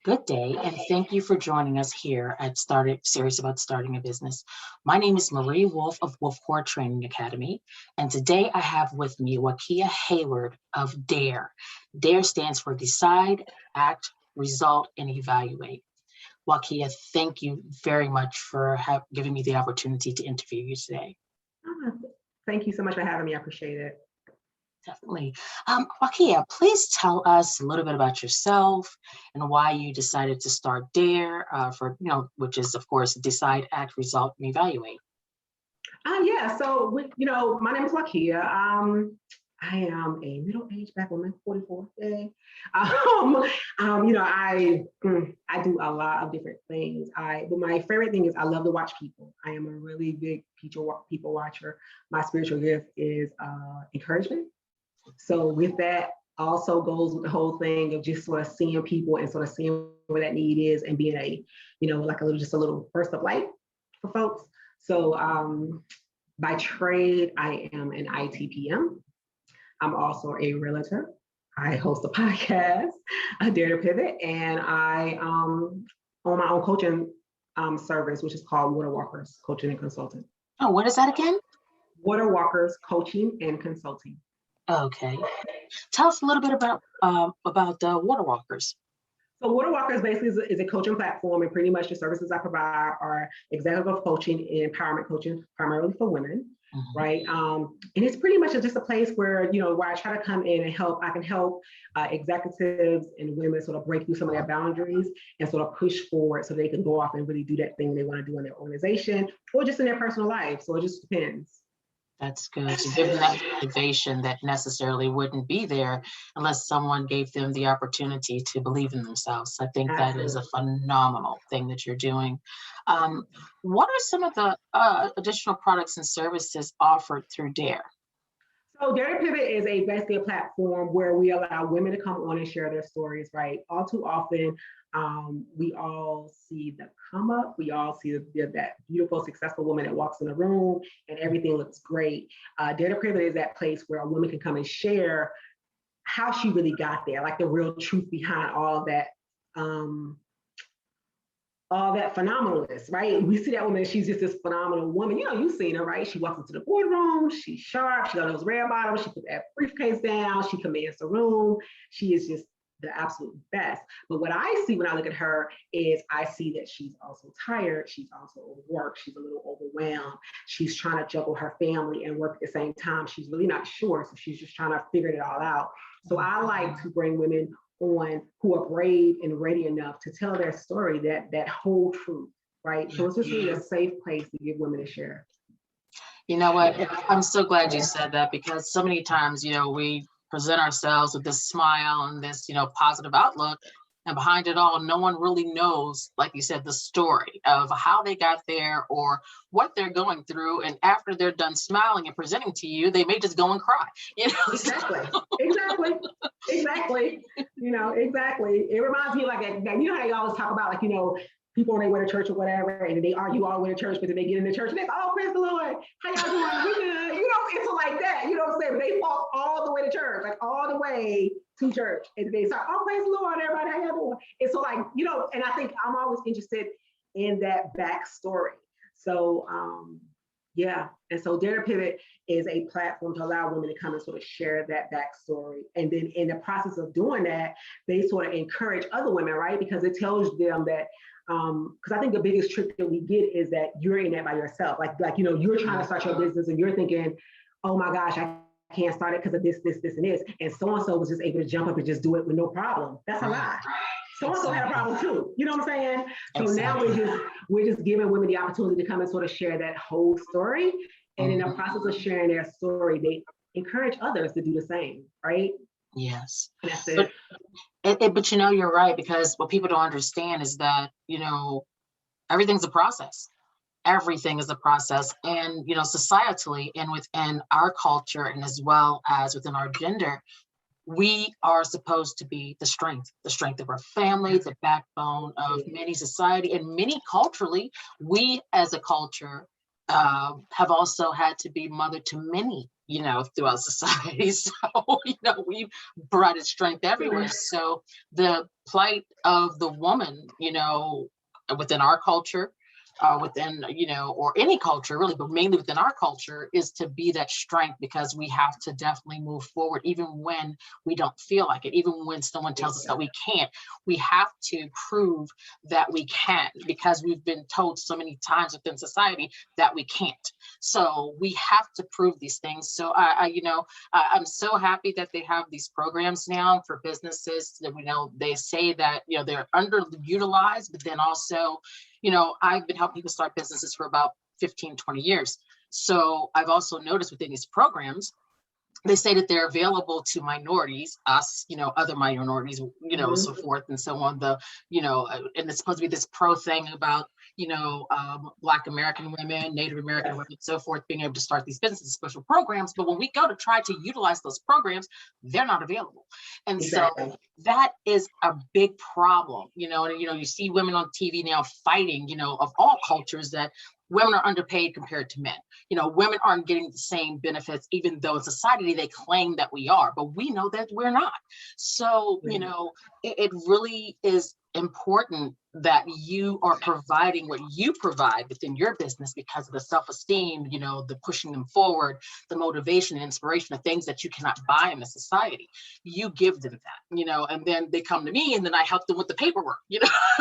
Good day, and thank you for joining us here at Started Series about starting a business. My name is Marie Wolfe of Wolfe Core Training Academy, and today I have with me Wakia Hayward of D.A.R.E. D.A.R.E stands for Decide, Act, Result, and Evaluate. Wakia, thank you very much for giving me the opportunity to interview you today. Thank you so much for having me. I appreciate it. Definitely. Wakia, please tell us a little bit about yourself and why you decided to start D.A.R.E. Which is, of course, Decide, Act, Result, and Evaluate. My name is Wakia. I am a middle-aged Black woman, 44. Yay. I do a lot of different things. But my favorite thing is I love to watch people. I am a really big people watcher. My spiritual gift is encouragement. So with that also goes with the whole thing of just sort of seeing people and sort of seeing where that need is and being just a little burst of light for folks. So by trade, I am an ITPM. I'm also a realtor. I host a podcast, D.A.R.E Pivot, and I own my own coaching service, which is called Water Walkers Coaching and Consulting. Oh, what is that again? Water Walkers Coaching and Consulting. Okay. Tell us a little bit about Water Walkers. So Water Walkers basically is a coaching platform, and pretty much the services I provide are executive coaching and empowerment coaching, primarily for women, right? And it's pretty much just a place where I try to come in and help. I can help executives and women sort of break through some of their boundaries and sort of push forward so they can go off and really do that thing they want to do in their organization or just in their personal life. So it just depends. That's good. To give them that motivation that necessarily wouldn't be there unless someone gave them the opportunity to believe in themselves. I think that is a phenomenal thing that you're doing. What are some of the additional products and services offered through D.A.R.E? So D.A.R.E Pivot is basically a platform where we allow women to come on and share their stories, right? All too often, we all see the come up. We all see that beautiful, successful woman that walks in the room and everything looks great. D.A.R.E Pivot is that place where a woman can come and share how she really got there, like the real truth behind all that phenomenalness, right? We see that woman, she's just this phenomenal woman. You've seen her, right? She walks into the boardroom, she's sharp, she got those red bottoms, she put that briefcase down, she commands the room. She is just the absolute best. But what I see when I look at her is I see that she's also tired, she's also overworked, she's a little overwhelmed, she's trying to juggle her family and work at the same time. She's really not sure, so she's just trying to figure it all out. So I like to bring women on who are brave and ready enough to tell their story, that whole truth, right? So it's just really a safe place to give women to share. You know what? I'm so glad you said that, because so many times, we present ourselves with this smile and this, positive outlook. And behind it all, no one really knows, like you said, the story of how they got there or what they're going through. And after they're done smiling and presenting to you, they may just go and cry. Exactly. Exactly. It reminds me like that. How you always talk about people when they go to church or whatever, and they argue all the way to church, but then they get in the church and they go, "Oh, praise the Lord, how y'all doing? We good." It's like that. You know what I'm saying? But they walk all the way to church, like all the way to church, and they start, "Oh, praise the Lord, everybody, how y'all doing?" And so and I think I'm always interested in that backstory. So and so D.A.R.E Pivot is a platform to allow women to come and sort of share that backstory. And then in the process of doing that, they sort of encourage other women, right? Because it tells them that, because I think the biggest trick that we get is that you're in that by yourself. You're trying to start your business and you're thinking, "Oh my gosh, I can't start it because of this, and this." And so-and-so was just able to jump up and just do it with no problem. That's a lie. So-and-so had a problem too. You know what I'm saying? So now we're just giving women the opportunity to come and sort of share that whole story. And in the process of sharing their story, they encourage others to do the same, right? Yes. And that's it. But you're right, because what people don't understand is that, everything's a process. Everything is a process. And, societally and within our culture and as well as within our gender, we are supposed to be the strength of our family, the backbone of many society, and many culturally, we as a culture have also had to be mother to many throughout society. So, we provided strength everywhere. So the plight of the woman, within our culture, within, or any culture really, but mainly within our culture, is to be that strength, because we have to definitely move forward, even when we don't feel like it, even when someone tells us that we can't. We have to prove that we can, because we've been told so many times within society that we can't. So we have to prove these things. So I'm so happy that they have these programs now for businesses that they say that they're underutilized, but then also I've been helping people start businesses for about 15, 20 years. So I've also noticed within these programs, they say that they're available to minorities, us, other minorities, so forth and so on. And it's supposed to be this pro thing about, Black American women, Native American women, and so forth, being able to start these businesses, special programs. But when we go to try to utilize those programs, they're not available. And so that is a big problem, and, you see women on TV now fighting, of all cultures, that women are underpaid compared to men. Women aren't getting the same benefits, even though in society they claim that we are, but we know that we're not. So, it really is important that you are providing what you provide within your business, because of the self-esteem, the pushing them forward, the motivation and inspiration of things that you cannot buy in the society. You give them that, and then they come to me, and then I help them with the paperwork,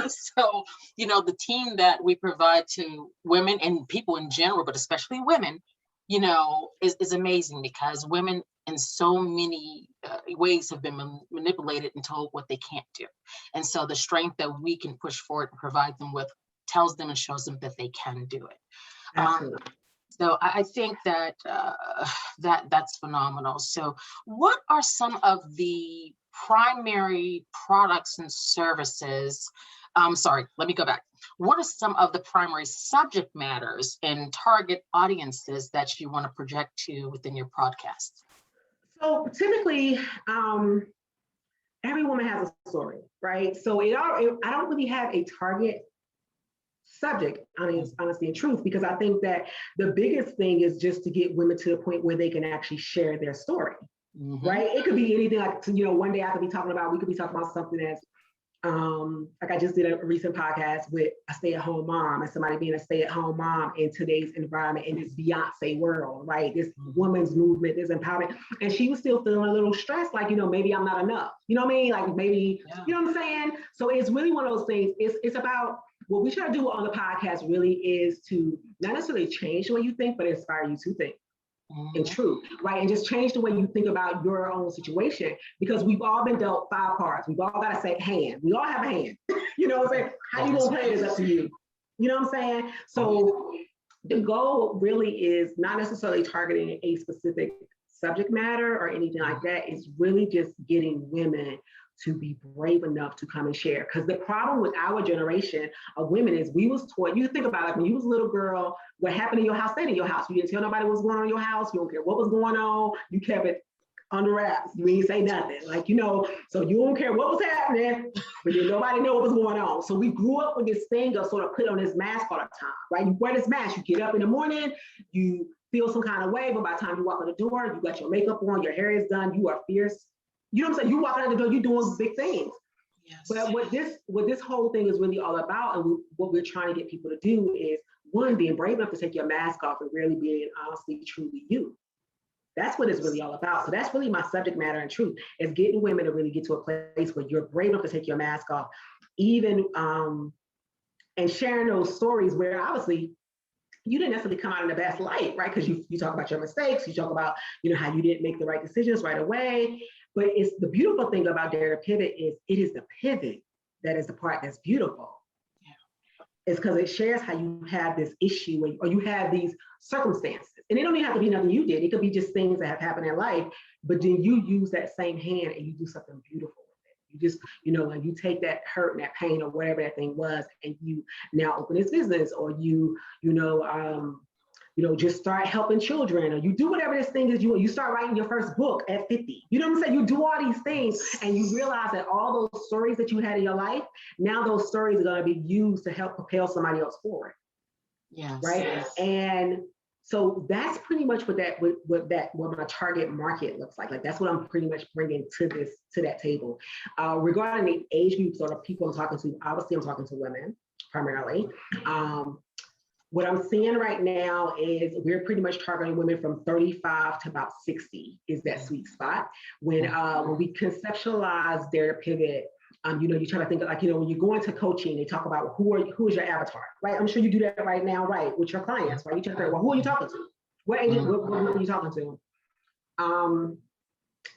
So, the team that we provide to women and people in general, but especially women, is amazing, because women in so many ways have been manipulated and told what they can't do. And so the strength that we can push forward and provide them with tells them and shows them that they can do it. So I think that that's phenomenal. So what are some of the primary products and services? Sorry, let me go back. What are some of the primary subject matters and target audiences that you want to project to within your podcast? So typically, every woman has a story, right? So I don't really have a target subject, honestly and truth, because I think that the biggest thing is just to get women to the point where they can actually share their story, right? It could be anything, like, one day we could be talking about something that's, like I just did a recent podcast with a stay-at-home mom, and somebody being a stay-at-home mom in today's environment, in this Beyonce world, right? This women's movement, this empowerment. And she was still feeling a little stressed, like, maybe I'm not enough. You know what I mean? Like, maybe, you know what I'm saying? So it's really one of those things. It's about, what we try to do on the podcast really is to not necessarily change the way you think, but inspire you to think. And truth, right? And just change the way you think about your own situation, because we've all been dealt 5 cards. We've all got a say hand. We all have a hand. You know what I'm saying? How you gonna play it is up to you. You know what I'm saying? So the goal really is not necessarily targeting a specific subject matter or anything like that. It's really just getting women to be brave enough to come and share. Because the problem with our generation of women is we was taught, you think about it, when you was a little girl, what happened in your house stayed in your house. You didn't tell nobody what was going on in your house. You don't care what was going on. You kept it under wraps. You ain't say nothing. Like, so you don't care what was happening, but then nobody know what was going on. So we grew up with this thing of sort of put on this mask all the time, right? You wear this mask, you get up in the morning, you feel some kind of way, but by the time you walk in the door, you got your makeup on, your hair is done, you are fierce. You know what I'm saying? You walk out the door, you're doing big things. Yes. But what this whole thing is really all about, and what we're trying to get people to do is, one, being brave enough to take your mask off and really being honestly, truly you. That's what it's really all about. So that's really my subject matter and truth, is getting women to really get to a place where you're brave enough to take your mask off, even and sharing those stories where obviously you didn't necessarily come out in the best light, right? Because you talk about your mistakes, you talk about how you didn't make the right decisions right away. But it's the beautiful thing about D.A.R.E Pivot is it is the pivot that is the part that's beautiful. It's because it shares how you have this issue or you have these circumstances. And it don't even have to be nothing you did. It could be just things that have happened in life, but then you use that same hand and you do something beautiful with it. You just, and you take that hurt and that pain or whatever that thing was, and you now open this business, or just start helping children, or you do whatever this thing is you start writing your first book at 50. You know what I'm saying? You do all these things and you realize that all those stories that you had in your life, now those stories are going to be used to help propel somebody else forward. Yes. Right. Yes. And So that's pretty much what my target market looks like. Like that's what I'm pretty much bringing to that table. Regarding the age groups or the people I'm talking to, obviously I'm talking to women primarily. What I'm seeing right now is we're pretty much targeting women from 35 to about 60 is that sweet spot. When we conceptualize Dare to Pivot, you try to think of, like, when you go into coaching, they talk about who is your avatar, right? I'm sure you do that right now, right, with your clients, right? You try to figure, well, who are you talking to? What agent? What are you talking to?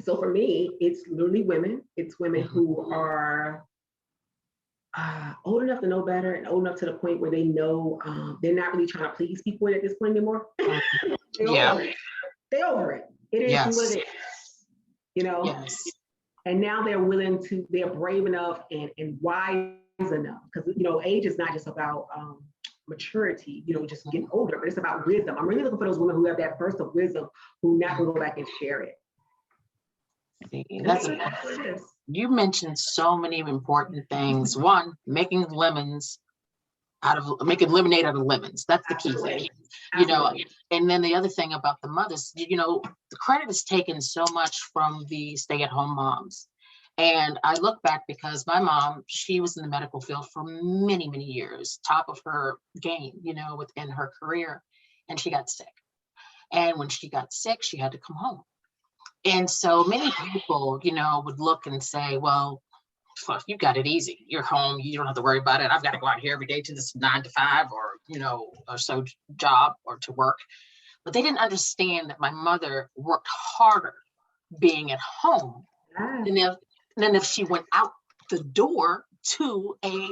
So for me, it's literally women. It's women who are old enough to know better and old enough to the point where they know they're not really trying to please people at this point anymore. They're over it. It is what it is. Yes. And now they're brave enough and wise enough, because age is not just about maturity, just getting older, but it's about wisdom. I'm really looking for those women who have that burst of wisdom, who now can go back and share it. That's what it is. You mentioned so many important things. One, making lemonade out of lemons. That's the key thing. And then the other thing about the mothers, the credit is taken so much from the stay-at-home moms. And I look back because my mom, she was in the medical field for many, many years, top of her game, within her career, and she got sick. And when she got sick, she had to come home. And so many people, would look and say, well, fuck, you got it easy. You're home. You don't have to worry about it. I've got to go out here every day to this 9 to 5 or so job or to work. But they didn't understand that my mother worked harder being at home than if she went out the door to a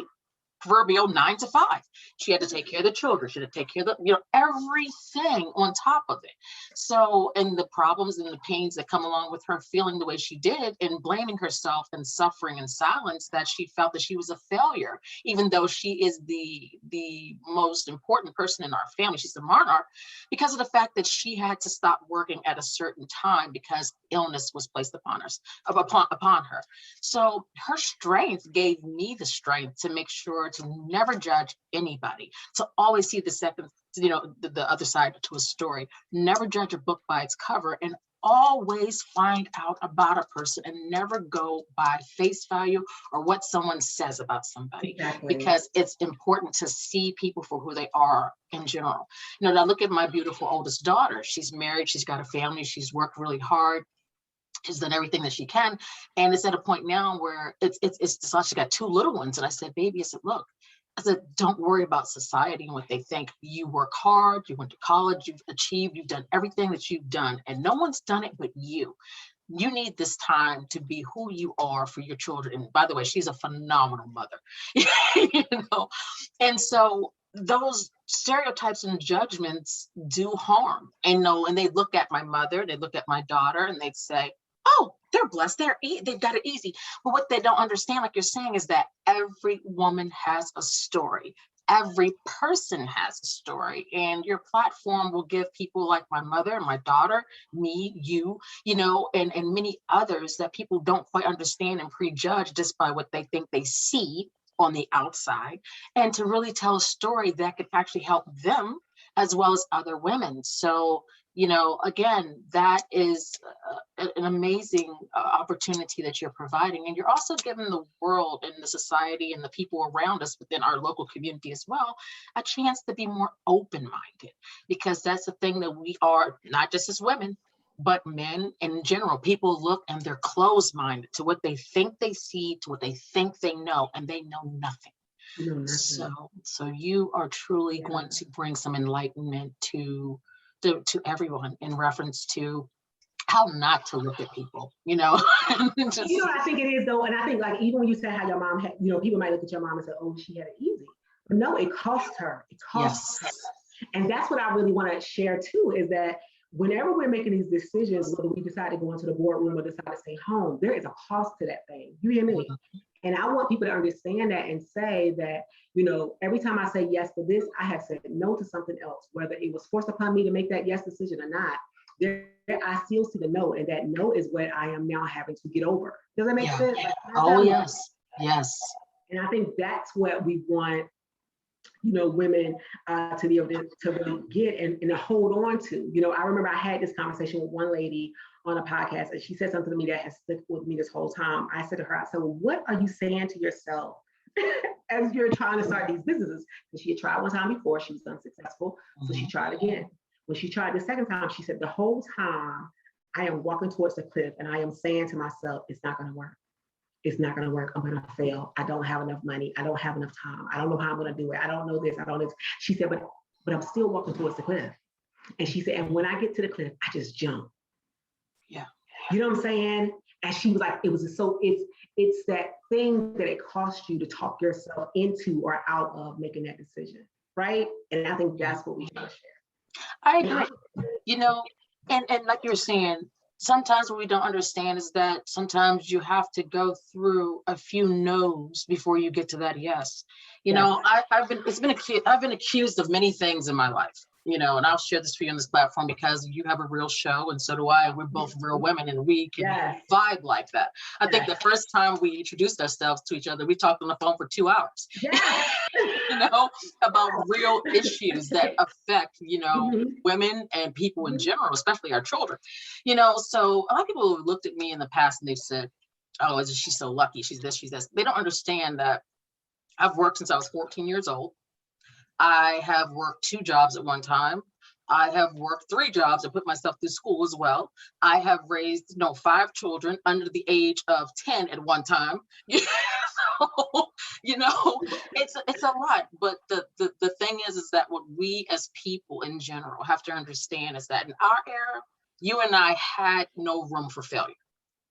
proverbial 9 to 5. She had to take care of the children. She had to take care of everything on top of it. So, and the problems and the pains that come along with her feeling the way she did and blaming herself and suffering in silence, that she felt that she was a failure, even though she is the most important person in our family. She's the monarch, because of the fact that she had to stop working at a certain time because illness was placed upon her. So her strength gave me the strength to make sure to never judge anybody, to always see the second, the other side to a story, never judge a book by its cover, and always find out about a person and never go by face value or what someone says about somebody. Exactly. Because it's important to see people for who they are in general. Now look at my beautiful oldest daughter. She's married, she's got a family, she's worked really hard. She's done everything that she can. And it's at a point now where it's like she got 2 little ones. And I said, baby, look, don't worry about society and what they think. You work hard, you went to college, you've achieved, you've done everything that you've done, and no one's done it but you. You need this time to be who you are for your children. And by the way, she's a phenomenal mother, And so those stereotypes and judgments do harm. And they look at my mother, they look at my daughter, and they'd say, oh, they're blessed. They've got it easy. But what they don't understand, like you're saying, is that every woman has a story. Every person has a story. And your platform will give people like my mother and my daughter, me, you, and many others that people don't quite understand and prejudge just by what they think they see on the outside, and to really tell a story that could actually help them as well as other women. So, again, that is an amazing opportunity that you're providing. And you're also giving the world and the society and the people around us within our local community as well a chance to be more open-minded, because that's the thing that we are, not just as women, but men in general. People look and they're closed-minded to what they think they see, to what they think they know, and they know nothing. So you are truly going to bring some enlightenment to everyone in reference to how not to look at people, I think it is though. And I think, like, even when you said how your mom had, people might look at your mom and say, oh, she had it easy. But no, it cost her. Her. And that's what I really want to share too, is that whenever we're making these decisions, whether we decide to go into the boardroom or decide to stay home, there is a cost to that thing. You hear me? And I want people to understand that and say that, every time I say yes to this, I have said no to something else, whether it was forced upon me to make that yes decision or not. I still see the no, and that no is what I am now having to get over. Does that make sense? Oh, yes. Yes. And I think that's what we want women to be able to really get and to hold on to. I remember I had this conversation with one lady on a podcast, and she said something to me that has stuck with me this whole time. I said to her, I said, well, what are you saying to yourself as you're trying to start these businesses? Because she had tried one time before, she was unsuccessful, so she tried again. When she tried the second time, she said, the whole time I am walking towards the cliff and I am saying to myself, it's not going to work. It's not going to work. I'm going to fail. I don't have enough money. I don't have enough time. I don't know how I'm going to do it. I don't know this. I don't know this. She said, but I'm still walking towards the cliff. And she said, and when I get to the cliff, I just jump. Yeah. You know what I'm saying? And she was like, it's that thing that it costs you to talk yourself into or out of making that decision. Right. And I think that's what we should share. I agree. And like you're saying, sometimes what we don't understand is that sometimes you have to go through a few no's before you get to that yes. I've been accused of many things in my life, and I'll share this for you on this platform because you have a real show and so do I. We're both real women and we can vibe like that. I think the first time we introduced ourselves to each other, we talked on the phone for 2 hours. About real issues that affect, women and people in general, especially our children. So a lot of people have looked at me in the past and they've said, oh, isn't she so lucky? She's this, she's this. They don't understand that I've worked since I was 14 years old. I have worked 2 jobs at one time. I have worked 3 jobs and put myself through school as well. I have raised 5 children under the age of 10 at one time. So, it's a lot. But the thing is that what we as people in general have to understand is that in our era, you and I had no room for failure.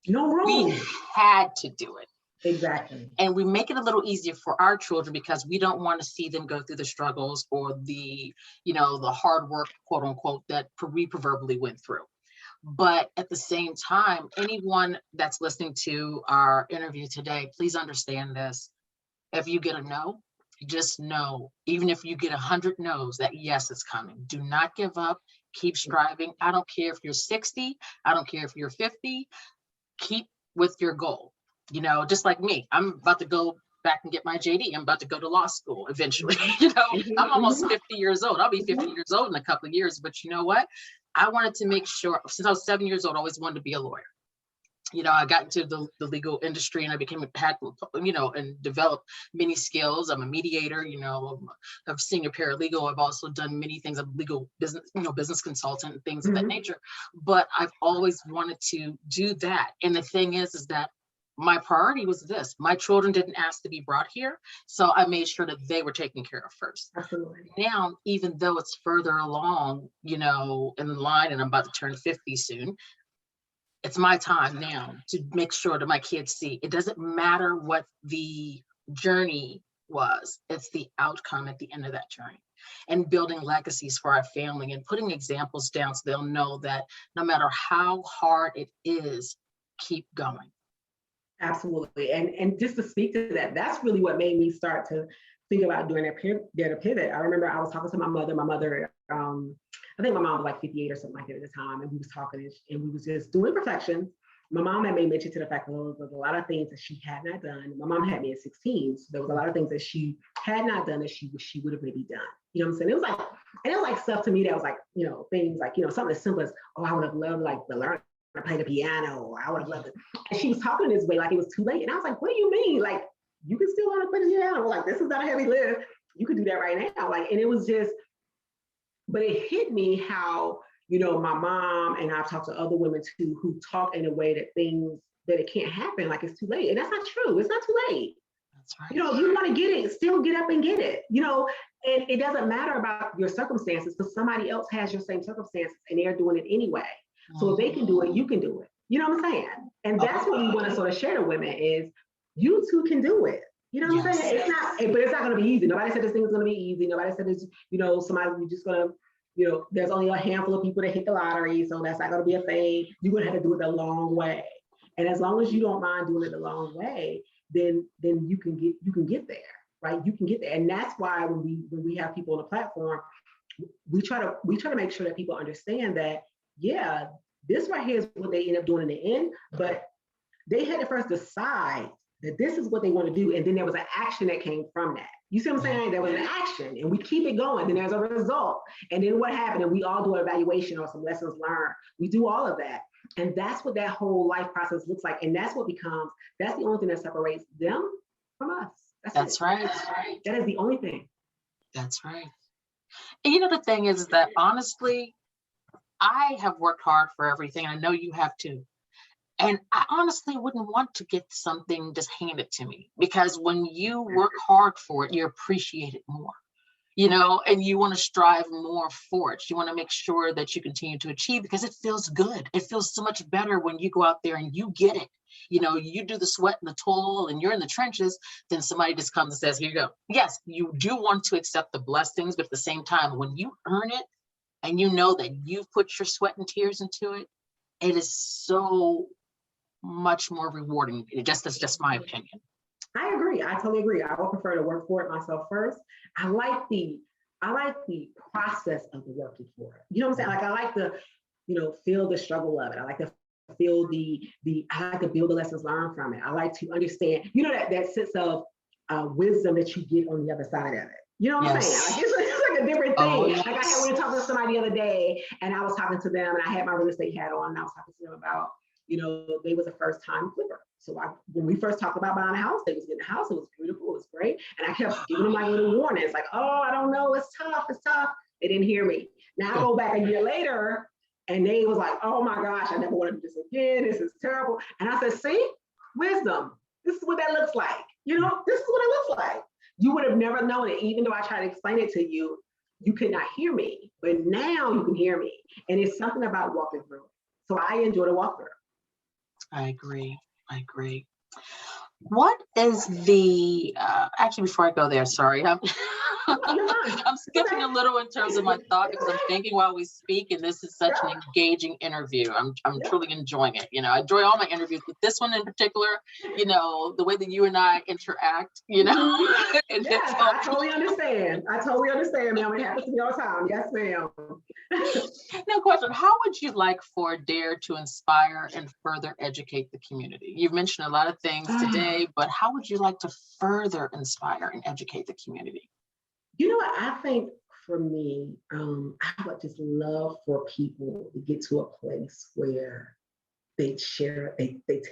No room. We had to do it. Exactly. And we make it a little easier for our children because we don't want to see them go through the struggles or the hard work, quote unquote, that we proverbially went through. But at the same time, anyone that's listening to our interview today, please understand this. If you get a no, just know, even if you get 100 no's, that yes is coming. Do not give up. Keep striving. I don't care if you're 60. I don't care if you're 50. Keep with your goal. Just like me, I'm about to go back and get my JD. I'm about to go to law school eventually. I'm almost 50 years old. I'll be 50 years old in a couple of years. But you know what? I wanted to make sure, since I was 7 years old, I always wanted to be a lawyer. I got into the legal industry and I and developed many skills. I'm a mediator, I'm a senior paralegal. I've also done many things. I'm a legal business, business consultant and things of that nature. But I've always wanted to do that. And the thing is that my priority was this. My children didn't ask to be brought here. So I made sure that they were taken care of first. Absolutely. Now, even though it's further along, in the line, and I'm about to turn 50 soon, it's my time now to make sure that my kids see it doesn't matter what the journey was. It's the outcome at the end of that journey, and building legacies for our family and putting examples down so they'll know that no matter how hard it is, keep going. Absolutely. And just to speak to that, that's really what made me start to think about doing that pivot. I remember I was talking to my mother. I think my mom was like 58 or something like that at the time. And we was talking and we was just doing reflections. My mom had made mention to the fact that there was a lot of things that she had not done. My mom had me at 16. So there was a lot of things that she had not done that she would have maybe done. You know what I'm saying? It was like stuff to me that was like, things like, something as simple as, oh, I would have loved to learn to play the piano, or I would have loved it. And she was talking this way like it was too late. And I was like, what do you mean? Like, you can still learn to play the piano. Like, this is not a heavy lift. You can do that right now. Like, and it was just, but it hit me how, my mom and I've talked to other women too, who talk in a way that it can't happen, like it's too late. And that's not true. It's not too late. That's right. If you want to get it, still get up and get it, and it doesn't matter about your circumstances because somebody else has your same circumstances and they're doing it anyway. So if they can do it, you can do it. You know what I'm saying? And that's what we want to sort of share to women is you too can do it. You know what I'm saying? It's not, but it's not going to be easy. Nobody said this thing is going to be easy. Nobody said this, somebody, you're just going to, there's only a handful of people that hit the lottery. So that's not going to be a thing. You're going to have to do it the long way. And as long as you don't mind doing it the long way, then you can get there, right? You can get there. And that's why when we have people on the platform, we try to make sure that people understand that, this right here is what they end up doing in the end, but they had to first decide that this is what they want to do. And then there was an action that came from that. You see what I'm saying? There was an action and we keep it going. Then there's a result. And then what happened? And we all do an evaluation or some lessons learned. We do all of that. And that's what that whole life process looks like. And that's what becomes, that's the only thing that separates them from us. That's right. That is the only thing. That's right. And you know, the thing is that honestly, I have worked hard for everything. I know you have too. And I honestly wouldn't want to get something just handed to me, because when you work hard for it, you appreciate it more, you know, and you want to strive more for it. You want to make sure that you continue to achieve, because it feels good. It feels so much better when you go out there and you get it. You know, you do the sweat and the toil and you're in the trenches, then somebody just comes and says, here you go. Yes, you do want to accept the blessings, but at the same time, when you earn it and you know that you've put your sweat and tears into it, it is so much more rewarding. That's just my opinion. I agree. I totally agree. I would prefer to work for it myself first. I like the process of the working for it. You know what I'm saying? Like I like to, you know, feel the struggle of it. I like to feel I like to build the lessons learned from it. I like to understand, you know, that sense of wisdom that you get on the other side of it. You know what I'm saying? Like it's like a different thing. Oh, yes. Like I had, we were talking to somebody the other day and I was talking to them and I had my real estate hat on and I was talking to them about, you know, they was a first time flipper. So when we first talked about buying a house, they was getting a house. It was beautiful. It was great. And I kept giving them like little warnings, like, oh, I don't know. It's tough. It's tough. They didn't hear me. Now I go back a year later and they was like, oh my gosh, I never want to do this again. This is terrible. And I said, see, wisdom. This is what that looks like. You know, this is what it looks like. You would have never known it. Even though I tried to explain it to you, you could not hear me. But now you can hear me. And it's something about walking through it. So I enjoy the walk through. I agree. What is the, actually, before I go there, sorry, I'm skipping a little in terms of my thought because I'm thinking while we speak, and this is such an engaging interview. I'm truly enjoying it. You know, I enjoy all my interviews, but this one in particular, you know, the way that you and I interact, you know. And yes, I totally understand. Ma'am. It happens to me all the time. Yes, ma'am. Now, question, how would you like for D.A.R.E to inspire and further educate the community? You've mentioned a lot of things today, but how would you like to further inspire and educate the community? You know what? I think for me, I would just love for people to get to a place where they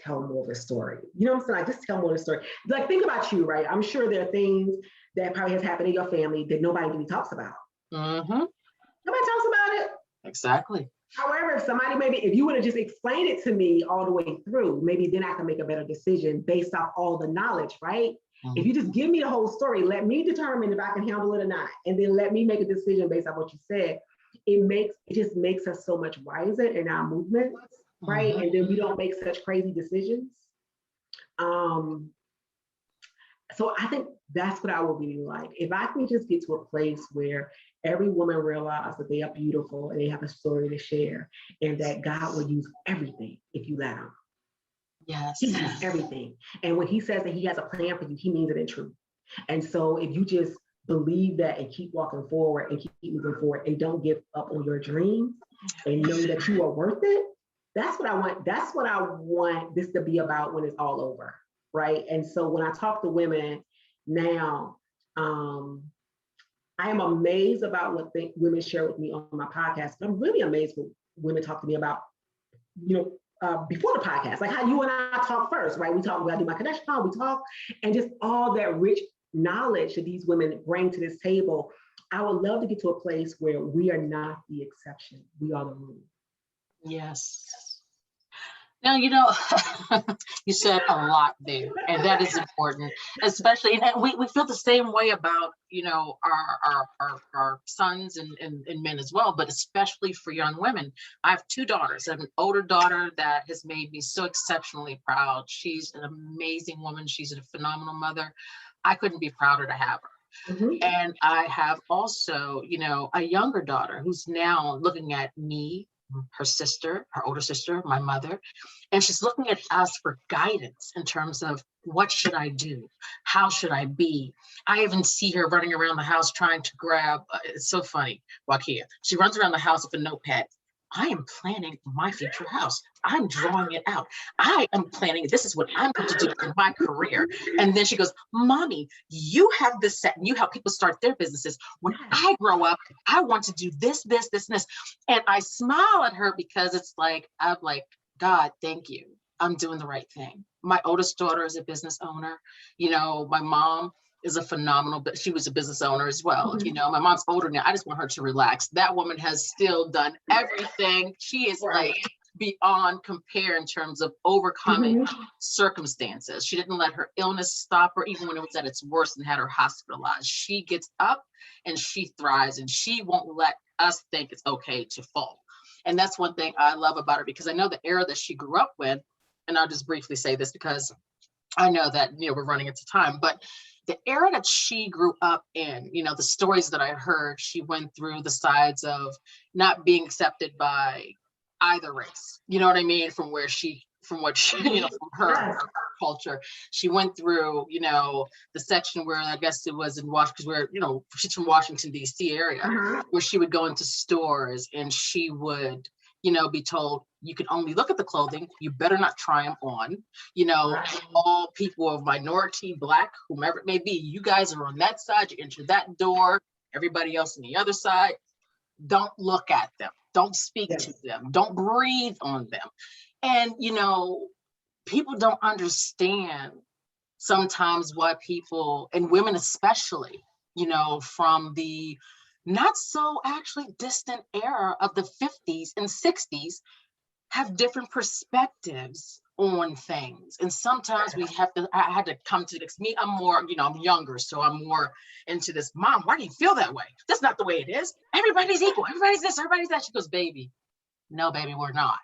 tell more of a story. You know what I'm saying? Like just tell more of the story. Like think about you, right? I'm sure there are things that probably has happened in your family that nobody really talks about. Mm-hmm. Nobody talks about it. Exactly. However, if you would have just explained it to me all the way through, maybe then I can make a better decision based off all the knowledge, right? Mm-hmm. If you just give me the whole story, let me determine if I can handle it or not, and then let me make a decision based on what you said. It just makes us so much wiser in our movements, right? Mm-hmm. And then we don't make such crazy decisions. So I think that's what I would really like. If I can just get to a place where every woman realizes that they are beautiful and they have a story to share, and that God will use everything if you let him. Yes. He uses everything. And when he says that he has a plan for you, he means it in truth. And so if you just believe that and keep walking forward and keep moving forward and don't give up on your dreams and know that you are worth it, that's what I want. That's what I want this to be about when it's all over. Right. And so when I talk to women now, I am amazed about what women share with me on my podcast. But I'm really amazed when women talk to me about, you know, before the podcast, like how you and I talk first, right? We talk about do my connection call, we talk, and just all that rich knowledge that these women bring to this table. I would love to get to a place where we are not the exception. We are the rule. Yes. Now, you know, you said a lot there, and that is important, especially, and we feel the same way about, you know, our sons and men as well, but especially for young women. I have two daughters. I have an older daughter that has made me so exceptionally proud. She's an amazing woman. She's a phenomenal mother. I couldn't be prouder to have her. Mm-hmm. And I have also, you know, a younger daughter who's now looking at me, her sister, her older sister, my mother, and she's looking at us for guidance in terms of what should I do? How should I be? I even see her running around the house trying to grab, it's so funny, Wakia. She runs around the house with a notepad. I am planning my future house. I'm drawing it out. I am planning, this is what I'm going to do in my career. And then she goes, Mommy, you have this set and you help people start their businesses. When I grow up, I want to do this, this, this, and this. And I smile at her because it's like, I'm like, God, thank you. I'm doing the right thing. My oldest daughter is a business owner. My mom is a phenomenal, but she was a business owner as well. My mom's older now. I just want her to relax. That woman has still done everything. She is like beyond compare in terms of overcoming circumstances. She didn't let her illness stop her, even when it was at its worst and had her hospitalized. She gets up and she thrives, and she won't let us think it's okay to fall. And that's one thing I love about her, because I know the era that she grew up with, and I'll just briefly say this because I know that, we're running into time, but the era that she grew up in, the stories that I heard, she went through the sides of not being accepted by either race. You know what I mean? From what she, from her culture. She went through, the section where I guess it was in Washington, where, she's from Washington, D.C. area, where she would go into stores and she would, be told, you can only look at the clothing. You better not try them on. All people of minority, Black, whomever it may be, you guys are on that side, you enter that door, everybody else on the other side. Don't look at them. Don't speak to them. Don't breathe on them. And, people don't understand sometimes why people, and women especially, from the not so actually distant era of the 50s and 60s, have different perspectives on things. And sometimes I had to come to this. Me, I'm more, I'm younger, so I'm more into this. Mom, why do you feel that way? That's not the way it is. Everybody's equal. Everybody's this, everybody's that. She goes, baby, no, baby, we're not.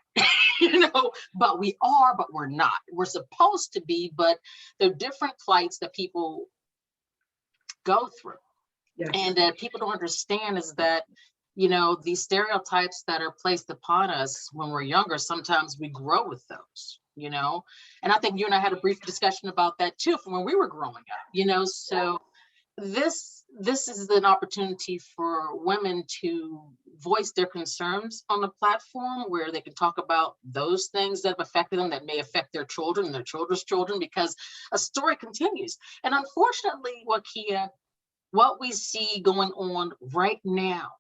But we are, but we're not. We're supposed to be, but there are different plights that people go through. And that people don't understand is that, these stereotypes that are placed upon us when we're younger, sometimes we grow with those, and I think you and I had a brief discussion about that too, from when we were growing up, so this is an opportunity for women to voice their concerns on the platform, where they can talk about those things that have affected them, that may affect their children and their children's children, because a story continues. And unfortunately, Wakia, what we see going on right now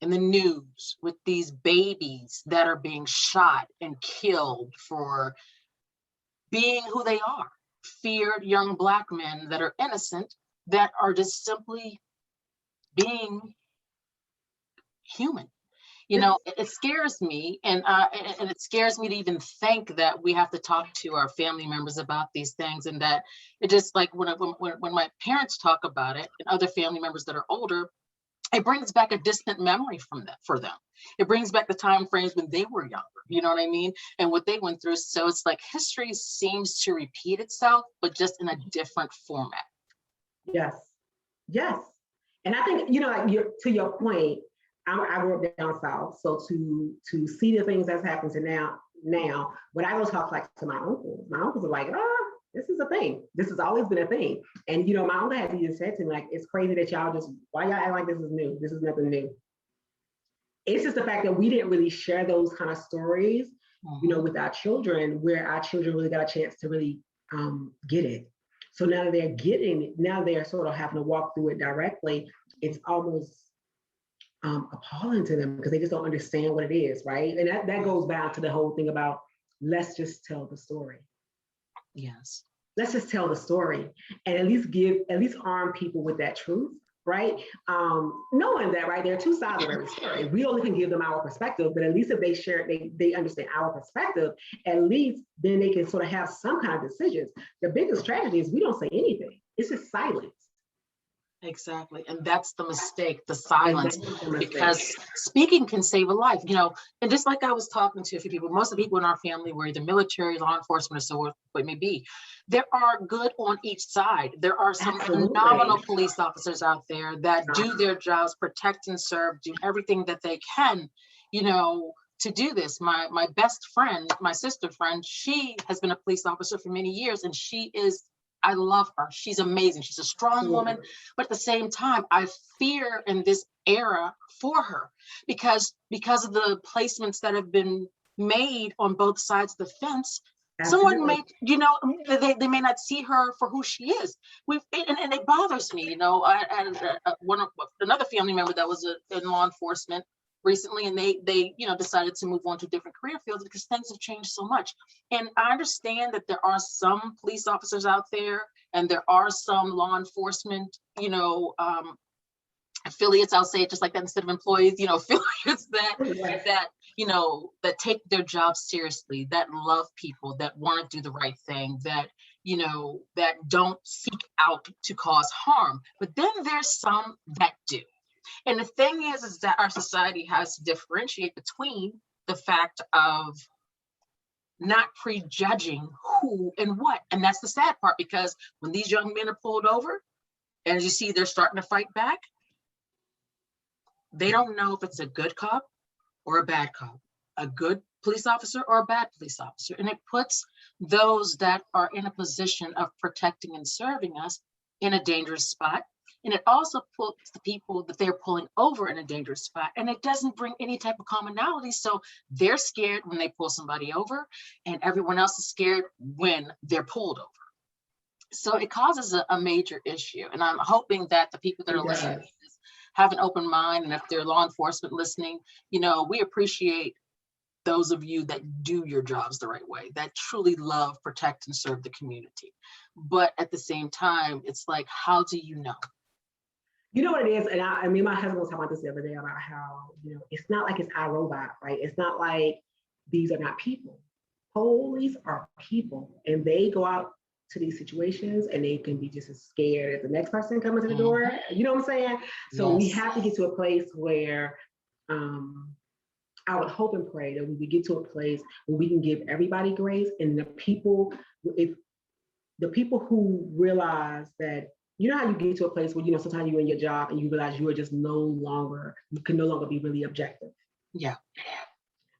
in the news with these babies that are being shot and killed for being who they are, feared young Black men that are innocent, that are just simply being human. It scares me, and it scares me to even think that we have to talk to our family members about these things, and that it just like when my parents talk about it, and other family members that are older, it brings back a distant memory for them. It brings back the time frames when they were younger, you know what I mean? And what they went through. So it's like history seems to repeat itself, but just in a different format. Yes. And I think, like to your point, I grew up down south. So to see the things that's happened to now, when I go talk like to my uncles are like, this is a thing. This has always been a thing. And, my uncle had even said to me, like, it's crazy that why y'all act like this is new? This is nothing new. It's just the fact that we didn't really share those kind of stories, with our children, where our children really got a chance to really get it. So now that they're getting it, now they're sort of having to walk through it directly. It's almost appalling to them, because they just don't understand what it is, right? And that goes back to the whole thing about, let's just tell the story. Yes. Let's just tell the story, and at least arm people with that truth, right? Knowing that, right, there are two sides of every story. We only can give them our perspective, but at least if they share it, they understand our perspective, at least then they can sort of have some kind of decisions. The biggest tragedy is we don't say anything. It's just silence. Exactly. And that's the mistake, the silence, because speaking can save a life, and just like I was talking to a few people, most of the people in our family were either military, law enforcement, or so what it may be. There are good on each side. There are some phenomenal police officers out there that do their jobs, protect and serve, do everything that they can, to do this. My best friend, my sister friend, she has been a police officer for many years, and she is I love her. She's amazing. She's a strong woman, but at the same time, I fear in this era for her because of the placements that have been made on both sides of the fence. Absolutely. Someone may, they may not see her for who she is. And it bothers me, and another family member that was in law enforcement recently, and they decided to move on to different career fields because things have changed so much. And I understand that there are some police officers out there, and there are some law enforcement, affiliates, I'll say it just like that instead of employees, affiliates that take their job seriously, that love people, that want to do the right thing, that that don't seek out to cause harm. But then there's some that do. And the thing is that our society has to differentiate between the fact of not prejudging who and what. And that's the sad part, because when these young men are pulled over, and as you see, they're starting to fight back, they don't know if it's a good cop or a bad cop, a good police officer or a bad police officer. And it puts those that are in a position of protecting and serving us in a dangerous spot. And it also puts the people that they're pulling over in a dangerous spot. And it doesn't bring any type of commonality. So they're scared when they pull somebody over, and everyone else is scared when they're pulled over. So it causes a major issue. And I'm hoping that the people that are listening to this have an open mind. And if they're law enforcement listening, we appreciate those of you that do your jobs the right way, that truly love, protect, and serve the community. But at the same time, it's like, how do you know? You know what it is? And I mean, my husband was talking about this the other day about how, it's not like it's iRobot, right? It's not like these are not people. Police are people, and they go out to these situations and they can be just as scared as the next person coming to the door. You know what I'm saying? So we have to get to a place where I would hope and pray that we would get to a place where we can give everybody grace, and the people who realize that, how you get to a place where, sometimes you're in your job and you realize you can no longer be really objective. Yeah.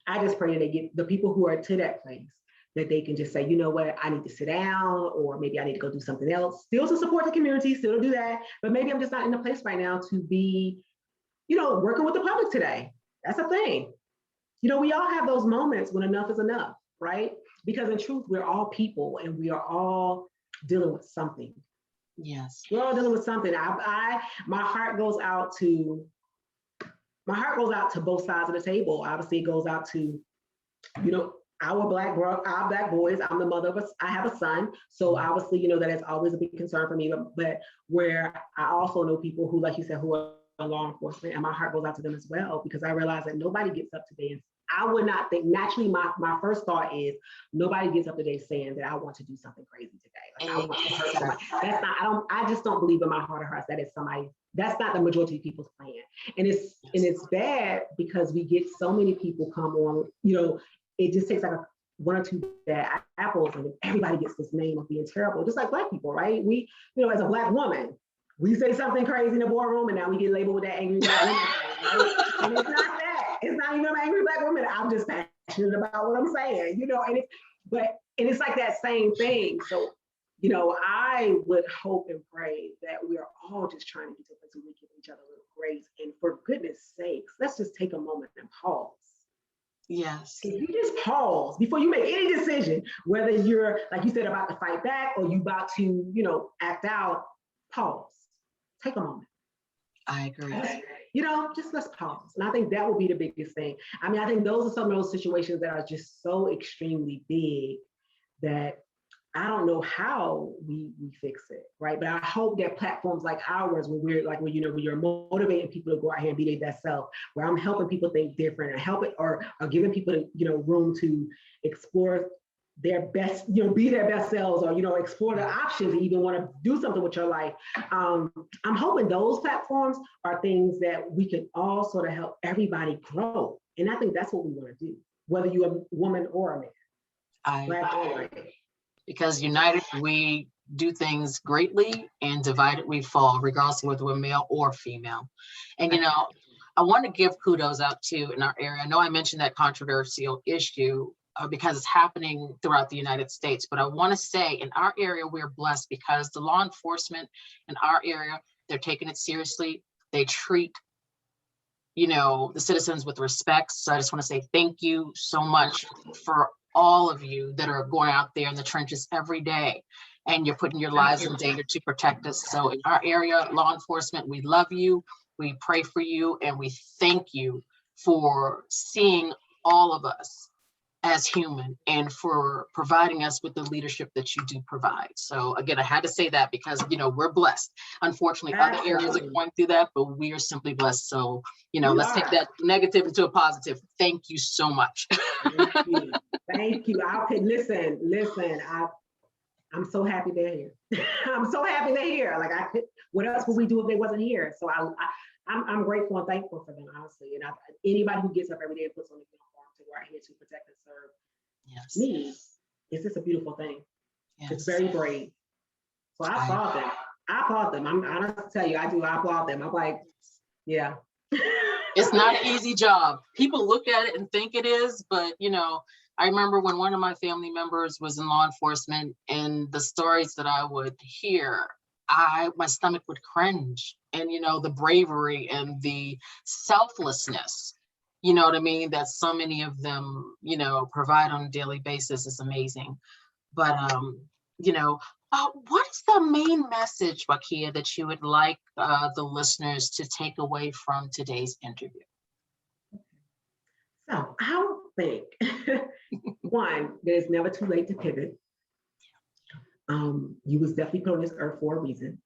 I just pray that they get the people who are to that place, that they can just say, you know what, I need to sit down, or maybe I need to go do something else, still to support the community, still to do that. But maybe I'm just not in a place right now to be, working with the public today. That's a thing. We all have those moments when enough is enough, right? Because in truth, we're all people, and we are all dealing with something. Yes. We're all dealing with something. My heart goes out to both sides of the table. Obviously, it goes out to, our black boys. I'm the mother of I have a son. So obviously, that is always a big concern for me, but where I also know people who, like you said, who are law enforcement, and my heart goes out to them as well, because I realize that nobody gets up today, and I would not think, naturally, my first thought is nobody gets up today saying that I want to do something crazy today. Like, I want to hurt somebody. That's not, I just don't believe in my heart of hearts that is somebody, that's not the majority of people's plan. And it's bad because we get so many people come on, it just takes like one or two bad apples and everybody gets this name of being terrible, just like Black people, right? We, as a Black woman, we say something crazy in the boardroom and now we get labeled with that angry Black woman, right? And it's not that. It's not even an angry Black woman. I'm just passionate about what I'm saying, and it's like that same thing. So, I would hope and pray that we are all just trying to get to a place where we give each other a little grace. And for goodness sakes, let's just take a moment and pause. Yes. If you just pause before you make any decision, whether you're, like you said, about to fight back or you about to, act out, pause. Take a moment. I agree. Just let's pause. And I think that will be the biggest thing. I mean, I think those are some of those situations that are just so extremely big that I don't know how we fix it, right? But I hope that platforms like ours, where you're motivating people to go out here and be their best self, where I'm helping people think different, or giving people, room to explore their best, be their best selves, or explore the options and even want to do something with your life. I'm hoping those platforms are things that we can all sort of help everybody grow. And I think that's what we want to do, whether you're a woman or a man. Black or white. Because united we do things greatly, and divided we fall, regardless of whether we're male or female. And I want to give kudos out to, in our area, I know I mentioned that controversial issue because it's happening throughout the United States. But I want to say in our area, we're blessed because the law enforcement in our area, they're taking it seriously. They treat, the citizens with respect. So I just want to say thank you so much for all of you that are going out there in the trenches every day, and you're putting your lives in danger to protect us. So in our area, law enforcement, we love you, we pray for you, and we thank you for seeing all of us as human and for providing us with the leadership that you do provide. So again, I had to say that because, we're blessed. Unfortunately, other areas are going through that, but we are simply blessed. So, let's take that negative into a positive. Thank you so much. Thank you. Thank you. Listen, I'm so happy they're here. I'm so happy they're here. Like, what else would we do if they wasn't here? So I'm grateful and thankful for them, honestly. And anybody who gets up every day and puts on the uniform to where I'm here to protect and serve me, it's just a beautiful thing. Yes. It's very brave. So I applaud them. I applaud them. I'm honest to tell you, I do. I applaud them. I'm like, yeah. It's not an easy job. People look at it and think it is, but I remember when one of my family members was in law enforcement, and the stories that I would hear, my stomach would cringe. And the bravery and the selflessness, what I mean, that so many of them, provide on a daily basis is amazing. But what is the main message, Wakia, that you would like the listeners to take away from today's interview? So I would think, one, that it's never too late to pivot. You was definitely put on this earth for a reason.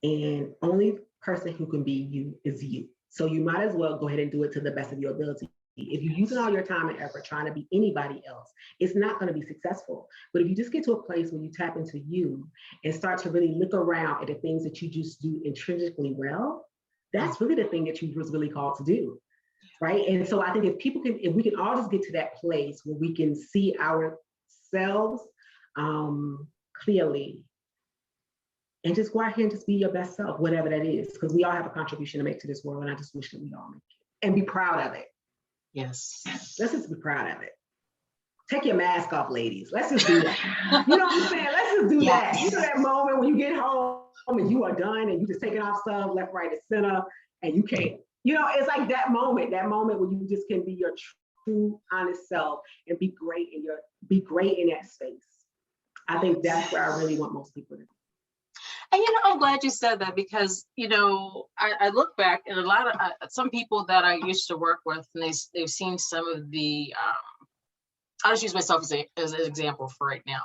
And only person who can be you is you. So you might as well go ahead and do it to the best of your ability. If you're using all your time and effort trying to be anybody else, it's not going to be successful. But if you just get to a place where you tap into you and start to really look around at the things that you just do intrinsically well, that's really the thing that you was really called to do. Right. And so I think if we can all just get to that place where we can see ourselves clearly and just go out here and just be your best self, whatever that is, because we all have a contribution to make to this world. And I just wish that we all make it and be proud of it. Yes. Let's just be proud of it. Take your mask off, ladies. Let's just do that. You know what I'm saying? Let's just do that. You know that moment when you get home and you are done and you just taking off stuff left, right, and center, and you can't. It's like that moment where you just can be your true, honest self and be great in that space. I think that's where I really want most people to be. And I'm glad you said that because I look back and a lot of some people that I used to work with, and they've seen some of the I'll just use myself as an example for right now.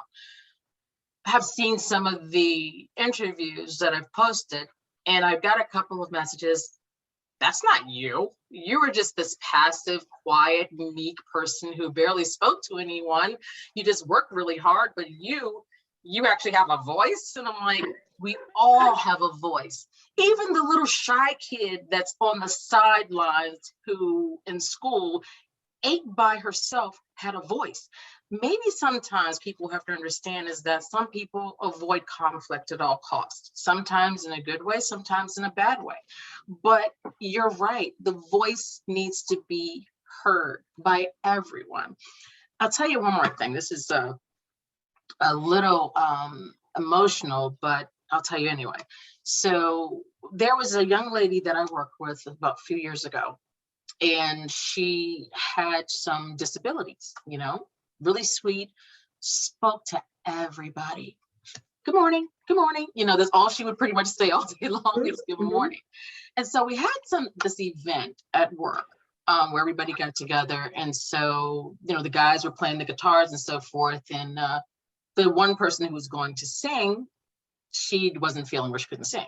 Have seen some of the interviews that I've posted, and I've got a couple of messages. That's not you. You were just this passive, quiet, meek person who barely spoke to anyone. You just worked really hard, but you actually have a voice. And I'm like, we all have a voice. Even the little shy kid that's on the sidelines who in school ate by herself had a voice. Maybe sometimes people have to understand is that some people avoid conflict at all costs, sometimes in a good way, sometimes in a bad way. But you're right, the voice needs to be heard by everyone. I'll tell you one more thing. This is a little emotional, but I'll tell you anyway. So there was a young lady that I worked with about a few years ago, and she had some disabilities, really sweet, spoke to everybody. Good morning, good morning. That's all she would pretty much say all day long is good morning. And so we had this event at work where everybody got together. And so, the guys were playing the guitars and so forth. And the one person who was going to sing, she wasn't feeling where she couldn't sing.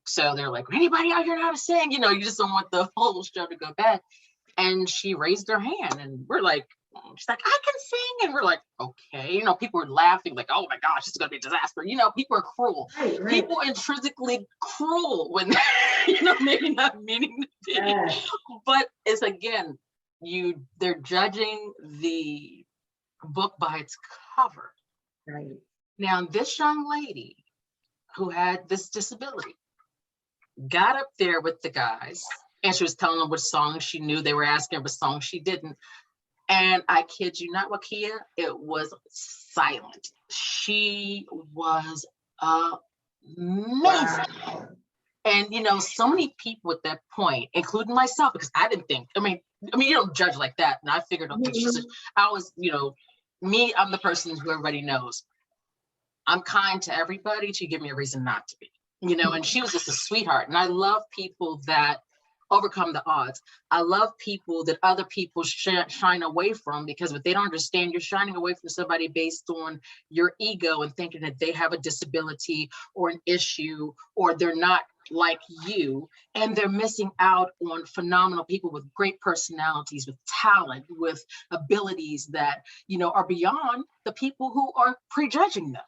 So they're like, anybody out here know how to sing? You just don't want the whole show to go bad. And she raised her hand and we're like, she's like, I can sing. And we're like, okay. People were laughing like, oh my gosh, it's going to be a disaster. People are cruel. Right. People intrinsically cruel when, maybe not meaning to be. Yeah. But it's again, they're judging the book by its cover. Right. Now, this young lady who had this disability got up there with the guys and she was telling them what songs she knew. They were asking her what songs she didn't. And I kid you not, Wakia, it was silent. She was amazing. Wow. And so many people at that point, including myself, because I didn't think, you don't judge like that. And I figured, okay, I was, me, I'm the person who everybody knows. I'm kind to everybody to give me a reason not to be, and she was just a sweetheart. And I love people that overcome the odds. I love people that other people shine away from, because if they don't understand, you're shining away from somebody based on your ego and thinking that they have a disability or an issue, or they're not like you, and they're missing out on phenomenal people with great personalities, with talent, with abilities that are beyond the people who are prejudging them.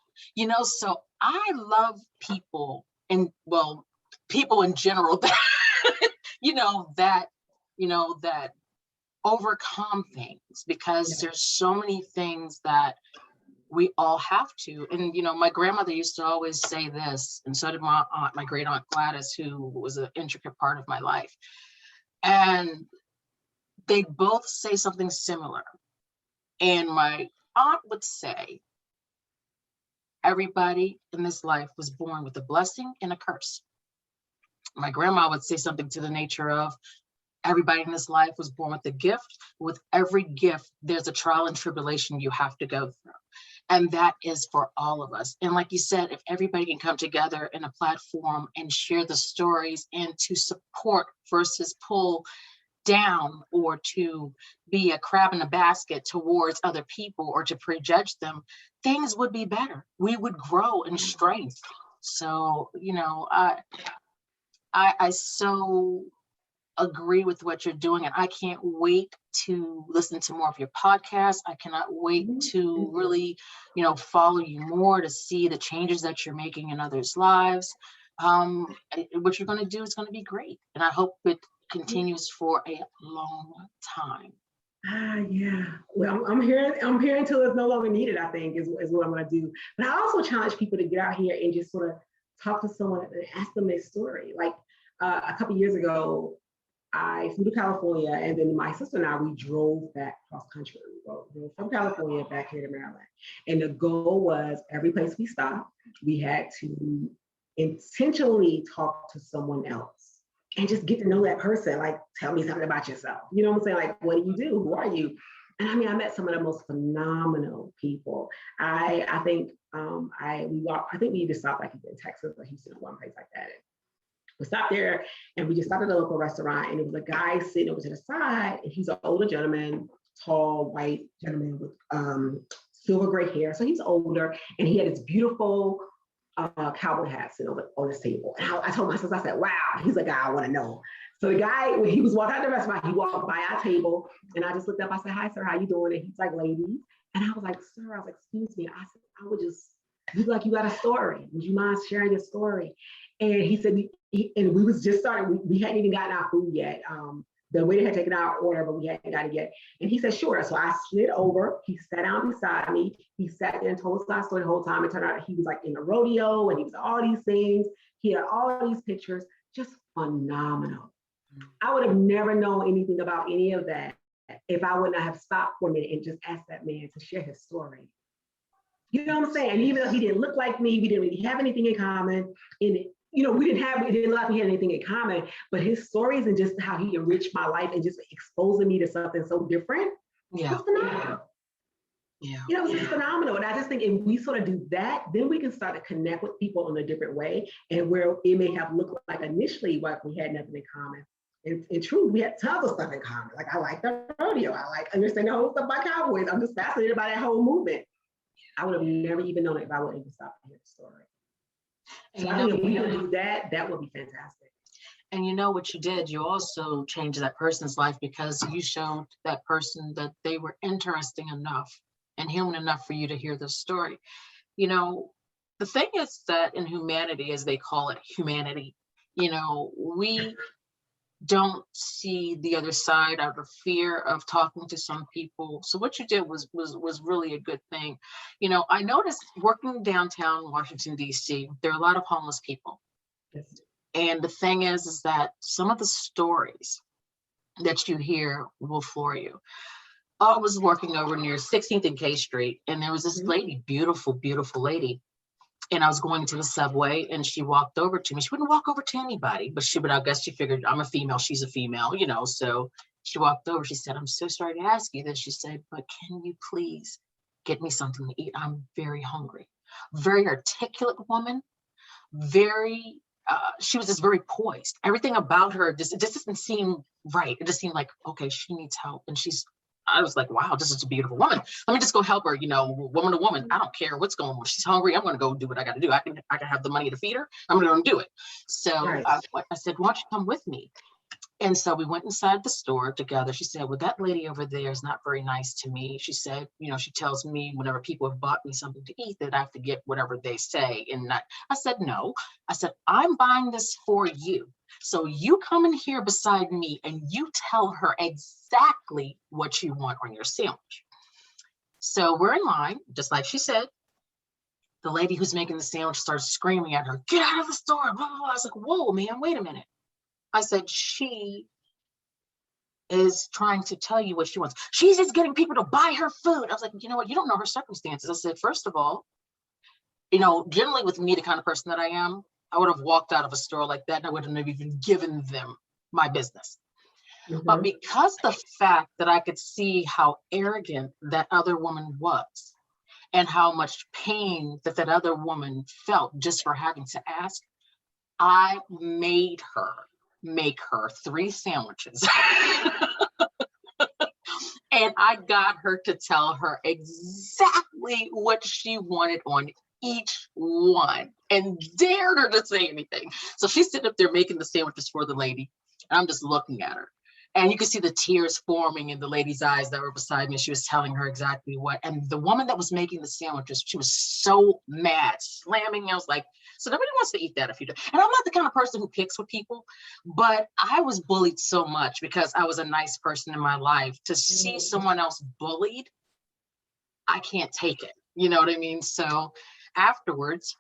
So I love people, and well, people in general that that overcome things, because there's so many things that we all have to. And my grandmother used to always say this, and so did my aunt, my great aunt Gladys, who was an intricate part of my life. And they both say something similar. And my aunt would say, everybody in this life was born with a blessing and a curse. My grandma would say something to the nature of, everybody in this life was born with a gift. With every gift, there's a trial and tribulation you have to go through. And that is for all of us. And like you said, if everybody can come together in a platform and share the stories, and to support versus pull down, or to be a crab in a basket towards other people, or to prejudge them, things would be better. We would grow in strength. So, I so agree with what you're doing, and I can't wait to listen to more of your podcast. I cannot wait to really, follow you more, to see the changes that you're making in others' lives. What you're going to do is going to be great, and I hope it continues for a long time. Yeah. Well, I'm here until it's no longer needed, I think, is what I'm going to do. But I also challenge people to get out here and just sort of talk to someone and ask them their story. Like a couple of years ago, I flew to California, and then my sister and I, we drove back cross country. We drove from California back here to Maryland. And the goal was, every place we stopped, we had to intentionally talk to someone else and just get to know that person. Like, tell me something about yourself. You know what I'm saying? Like, what do you do? Who are you? And I met some of the most phenomenal people. I think we either stopped like in Texas or Houston or one place like that. We stopped there, and we just stopped at a local restaurant, and it was a guy sitting over to the side, and he's an older gentleman, tall, white gentleman with silver gray hair. So he's older, and he had this beautiful cowboy hat sitting on this table. And I told my sister, I said, wow, he's a guy I want to know. So the guy, when he was walking out the restaurant, he walked by our table, and I just looked up, I said, hi, sir, how you doing? And he's like, ladies. And I was like, sir, excuse me. I said, I would just, you like you got a story. Would you mind sharing your story? And he said, and we was just starting, we hadn't even gotten our food yet. The waiter had taken our order, but we hadn't got it yet. And he said, sure. So I slid over, he sat down beside me. He sat there and told us our story the whole time. It turned out he was like in a rodeo, and he was all these things. He had all these pictures, just phenomenal. I would have never known anything about any of that if I would not have stopped for a minute and just asked that man to share his story. You know what I'm saying? And even though he didn't look like me, we didn't really have anything in common. And it didn't look like we had anything in common, but his stories and just how he enriched my life and just exposing me to something so different. Yeah. Was phenomenal. Yeah. It was just phenomenal. And I just think if we sort of do that, then we can start to connect with people in a different way, and where it may have looked like initially like we had nothing in common. In truth, we had tons of stuff in common. Like, I like the rodeo. I like understanding the whole stuff about cowboys. I'm just fascinated by that whole movement. I would have never even known it if I wouldn't even stop to hear the story. So I think if we can do that, that would be fantastic. And you know what you did? You also changed that person's life, because you showed that person that they were interesting enough and human enough for you to hear the story. The thing is that in humanity, as they call it, humanity, we don't see the other side out of fear of talking to some people. So what you did was really a good thing. I noticed working downtown Washington, D.C., there are a lot of homeless people. Yes. And the thing is that some of the stories that you hear will floor you. I was working over near 16th and K Street, and there was this lady, beautiful, beautiful lady. And I was going to the subway, and she walked over to me. She wouldn't walk over to anybody, but I guess she figured I'm a female, she's a female, so she walked over. She said, "I'm so sorry to ask you this." She said, "But can you please get me something to eat? I'm very hungry." Very articulate woman, very, she was just very poised. Everything about her, it just didn't seem right. It just seemed like, okay, she needs help. And I was like, wow, this is a beautiful woman. Let me just go help her, woman to woman. I don't care what's going on. She's hungry. I'm going to go do what I got to do. I can have the money to feed her. I'm going to do it. So Right. I said, "Why don't you come with me?" And so we went inside the store together. She said, "Well, that lady over there is not very nice to me." She said, she tells me whenever people have bought me something to eat that I have to get whatever they say. And not, I said, "No." I said, "I'm buying this for you. So you come in here beside me and you tell her exactly what you want on your sandwich." So we're in line, just like she said. The lady who's making the sandwich starts screaming at her, "Get out of the store, blah, blah, blah." I was like, "Whoa, man, wait a minute." I said, "She is trying to tell you what she wants. She's just getting people to buy her food." I was like, "You know what? You don't know her circumstances." I said, "First of all, generally with me, the kind of person that I am, I would have walked out of a store like that and I wouldn't have even given them my business." But because the fact that I could see how arrogant that other woman was and how much pain that other woman felt just for having to ask, I made her make her 3 sandwiches. And I got her to tell her exactly what she wanted on each one and dared her to say anything. So she's sitting up there making the sandwiches for the lady, and I'm just looking at her. And you could see the tears forming in the lady's eyes that were beside me. She was telling her exactly what. And the woman that was making the sandwiches, she was so mad, slamming. I was like, "So nobody wants to eat that if you do." And I'm not the kind of person who picks with people, but I was bullied so much because I was a nice person in my life. To see someone else bullied, I can't take it. You know what I mean? So afterwards,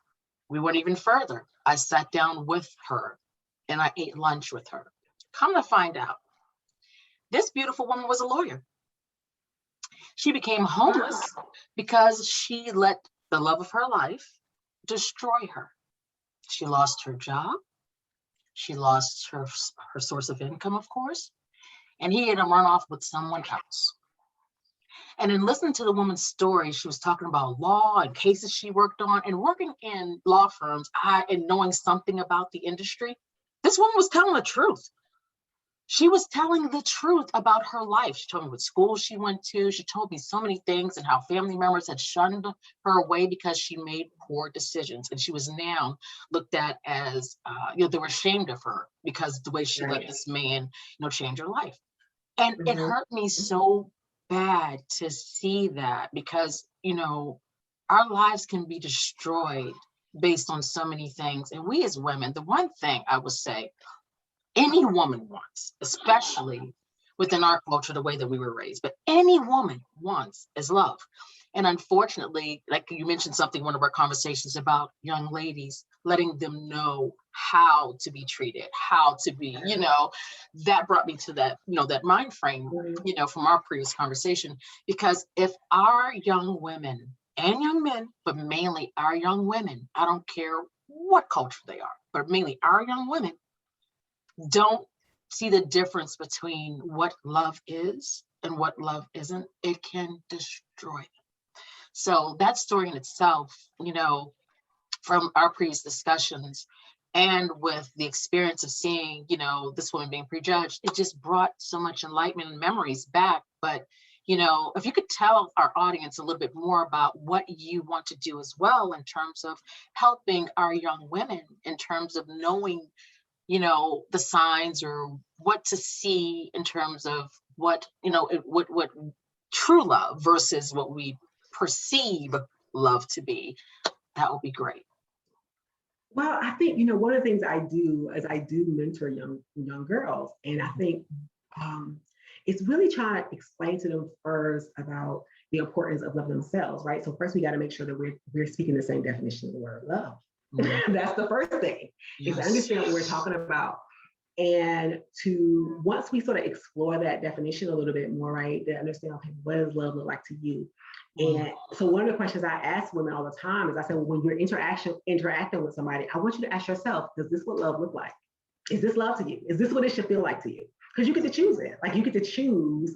we went even further. I sat down with her and I ate lunch with her. Come to find out, this beautiful woman was a lawyer. She became homeless because she let the love of her life destroy her. She lost her job. She lost her source of income, of course, and he had to run off with someone else. And in listening to the woman's story, she was talking about law and cases she worked on, and working in law firms and knowing something about the industry. This woman was telling the truth. She was telling the truth about her life. She told me what school she went to. She told me so many things and how family members had shunned her away because she made poor decisions. And she was now looked at as, they were ashamed of her because the way she let this man, change her life. And it hurt me so bad to see that because, our lives can be destroyed based on so many things. And we as women, the one thing I would say, any woman wants, especially within our culture, the way that we were raised, but any woman wants is love. And unfortunately, like you mentioned something, one of our conversations about young ladies, letting them know how to be treated, how to be, that brought me to that, that mind frame, from our previous conversation, because if our young women and young men, but mainly our young women, I don't care what culture they are, but mainly our young women, don't see the difference between what love is and what love isn't, it can destroy them. So that story in itself, from our previous discussions and with the experience of seeing, this woman being prejudged, it just brought so much enlightenment and memories back. But, if you could tell our audience a little bit more about what you want to do as well in terms of helping our young women, in terms of knowing the signs or what to see in terms of what true love versus what we perceive love to be, that would be great. Well, I think, one of the things I do is I do mentor young girls. And I think it's really trying to explain to them first about the importance of loving themselves, right? So first we got to make sure that we're speaking the same definition of the word love. That's the first thing, is to understand what we're talking about. And to once we sort of explore that definition a little bit more, right, to understand, okay, what does love look like to you? And so one of the questions I ask women all the time is I say, well, when you're interacting with somebody, I want you to ask yourself, does this what love look like? Is this love to you? Is this what it should feel like to you? Because you get to choose it. Like you get to choose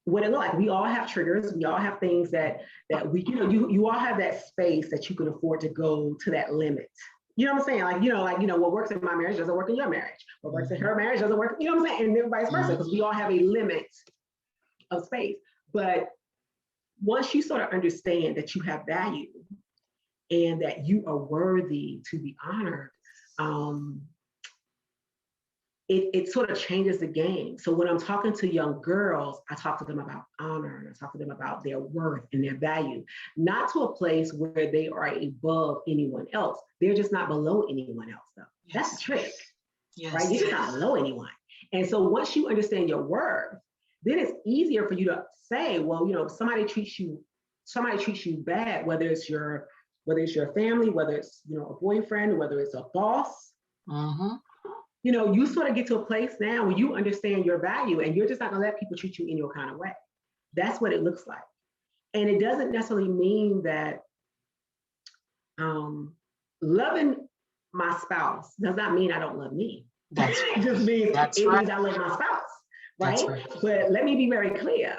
what it looks like. We all have triggers. We all have things that we, you all have that space that you can afford to go to that limit. You know what I'm saying? What works in my marriage doesn't work in your marriage. What works in her marriage doesn't work, you know what I'm saying? And then vice versa, because we all have a limit of space. But once you sort of understand that you have value and that you are worthy to be honored, it sort of changes the game. So when I'm talking to young girls, I talk to them about honor, and I talk to them about their worth and their value, not to a place where they are above anyone else. They're just not below anyone else, though. Yes. That's the trick, right? You're just not below anyone. And so once you understand your worth, then it's easier for you to say, well, somebody treats you bad, whether it's your family, whether it's a boyfriend, whether it's a boss. Mm-hmm. You sort of get to a place now where you understand your value and you're just not gonna let people treat you in your kind of way. That's what it looks like. And it doesn't necessarily mean that loving my spouse does not mean I don't love me. That's right. It just means means I love my spouse, right? But let me be very clear.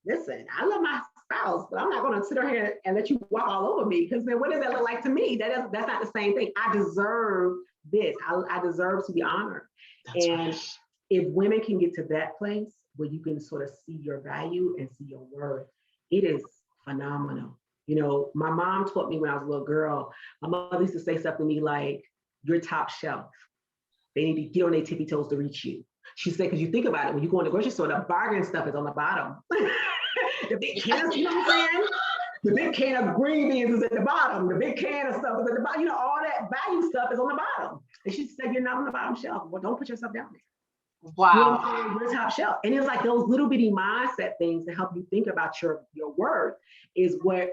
Listen, I love my spouse, but I'm not gonna sit here and let you walk all over me, because then what does that look like to me? That's not the same thing. I deserve this. I deserve to be honored. That's and right. If women can get to that place where you can sort of see your value and see your worth, it is phenomenal. My mom taught me when I was a little girl, my mother used to say something to me like, you're top shelf. They need to get on their tippy toes to reach you. She said, because you think about it, when you go in the grocery store, the bargain stuff is on the bottom. The big can, you know what I'm saying? The big can of green beans is at the bottom. The big can of stuff is at the bottom. All that value stuff is on the bottom. And she said, you're not on the bottom shelf. Well, don't put yourself down there. Wow. You're top shelf. And it's like those little bitty mindset things to help you think about your worth is where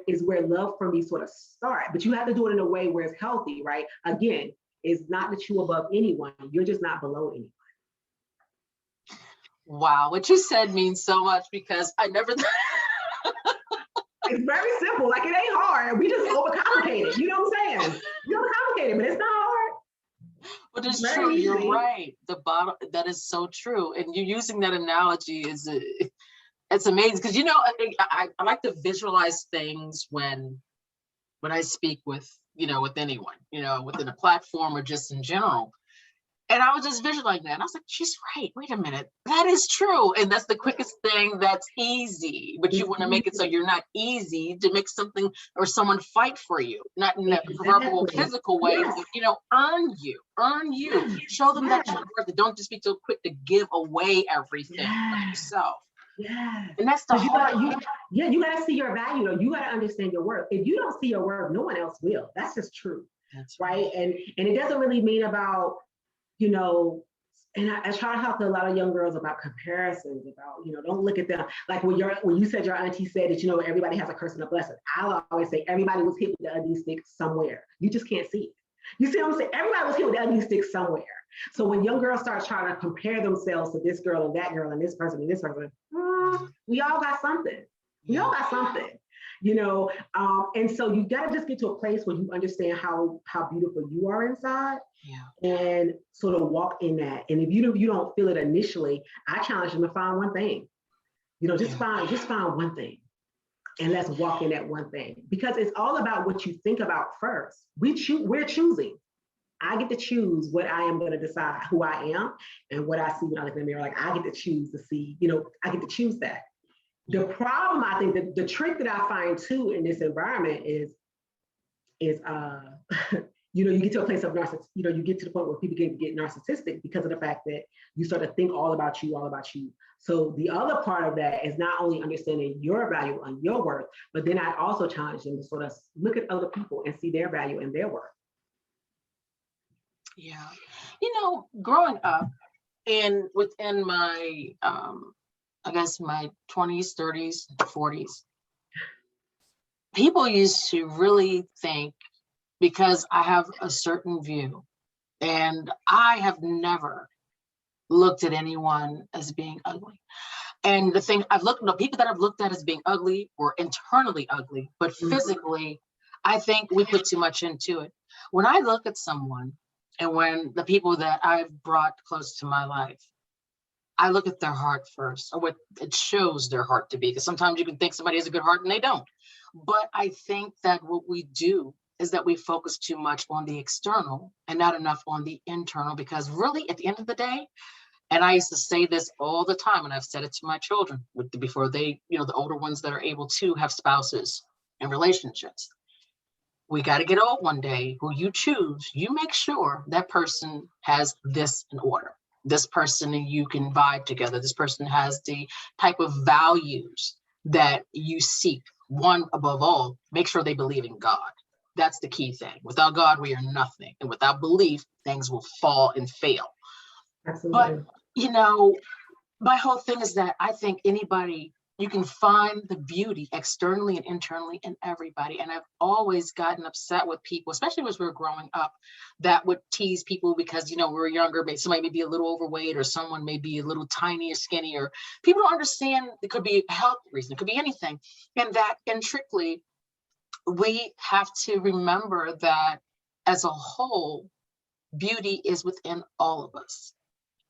love for me sort of start. But you have to do it in a way where it's healthy, right? Again, it's not that you're above anyone. You're just not below anyone. Wow. What you said means so much, because I never... It's very simple. Like, it ain't hard. We just overcomplicate it. You know what I'm saying? You overcomplicate it, but it's not hard. But it's true. Easy. You're right. The bottom, that is so true. And you using that analogy it's amazing, because I like to visualize things when I speak with with anyone, within a platform or just in general. And I was just visualizing that. And I was like, she's right. Wait a minute. That is true. And that's the quickest thing that's easy. But you want to make it so you're not easy to make something or someone fight for you, not in a verbal, physical way, but, earn you. Show them that you're worth it. Don't just be so quick to give away everything of yourself. Yeah. And that's the hard you got to see your value, though. You got to understand your worth. If you don't see your worth, no one else will. That's just true. That's right. And it doesn't really mean about, and I try to talk to a lot of young girls about comparisons, about, don't look at them. Like when you said your auntie said that, everybody has a curse and a blessing. I'll always say everybody was hit with the ugly stick somewhere. You just can't see it. You see what I'm saying? Everybody was hit with the ugly stick somewhere. So when young girls start trying to compare themselves to this girl and that girl and this person, we all got something. We all got something. And so you got to just get to a place where you understand how beautiful you are inside, and sort of walk in that. And if you don't feel it initially, I challenge them to find one thing. Just find one thing, and let's walk in that one thing, because it's all about what you think about first. We're choosing. I get to choose what I am going to decide who I am and what I see when I look in the mirror. Like, I get to choose to see. I get to choose that. The problem, I think, that the trick that I find too in this environment is you get to a place of narcissism. You get to the point where people can get narcissistic because of the fact that you start to think all about you. So the other part of that is not only understanding your value and your worth, but then I also challenge them to sort of look at other people and see their value and their worth. Yeah. Growing up and within my, I guess my 20s, 30s, 40s, people used to really think, because I have a certain view, and I have never looked at anyone as being ugly. And the people that I've looked at as being ugly were internally ugly, but physically, I think we put too much into it. When I look at someone, and when the people that I've brought close to my life, I look at their heart first, or what it shows their heart to be, because sometimes you can think somebody has a good heart and they don't. But I think that what we do is that we focus too much on the external and not enough on the internal, because really at the end of the day, and I used to say this all the time, and I've said it to my children before they, the older ones that are able to have spouses and relationships. We got to get old one day. Who you choose, you make sure that person has this in order. This person and you can vibe together. This person has the type of values that you seek. One, above all, make sure they believe in God. That's the key thing. Without God, we are nothing. And without belief, things will fall and fail. Absolutely. But, my whole thing is that I think you can find the beauty externally and internally in everybody. And I've always gotten upset with people, especially as we were growing up, that would tease people because, we were younger, somebody may be a little overweight or someone may be a little tiny or skinny, or people don't understand it could be a health reason, it could be anything. And that intricately, we have to remember that as a whole, beauty is within all of us.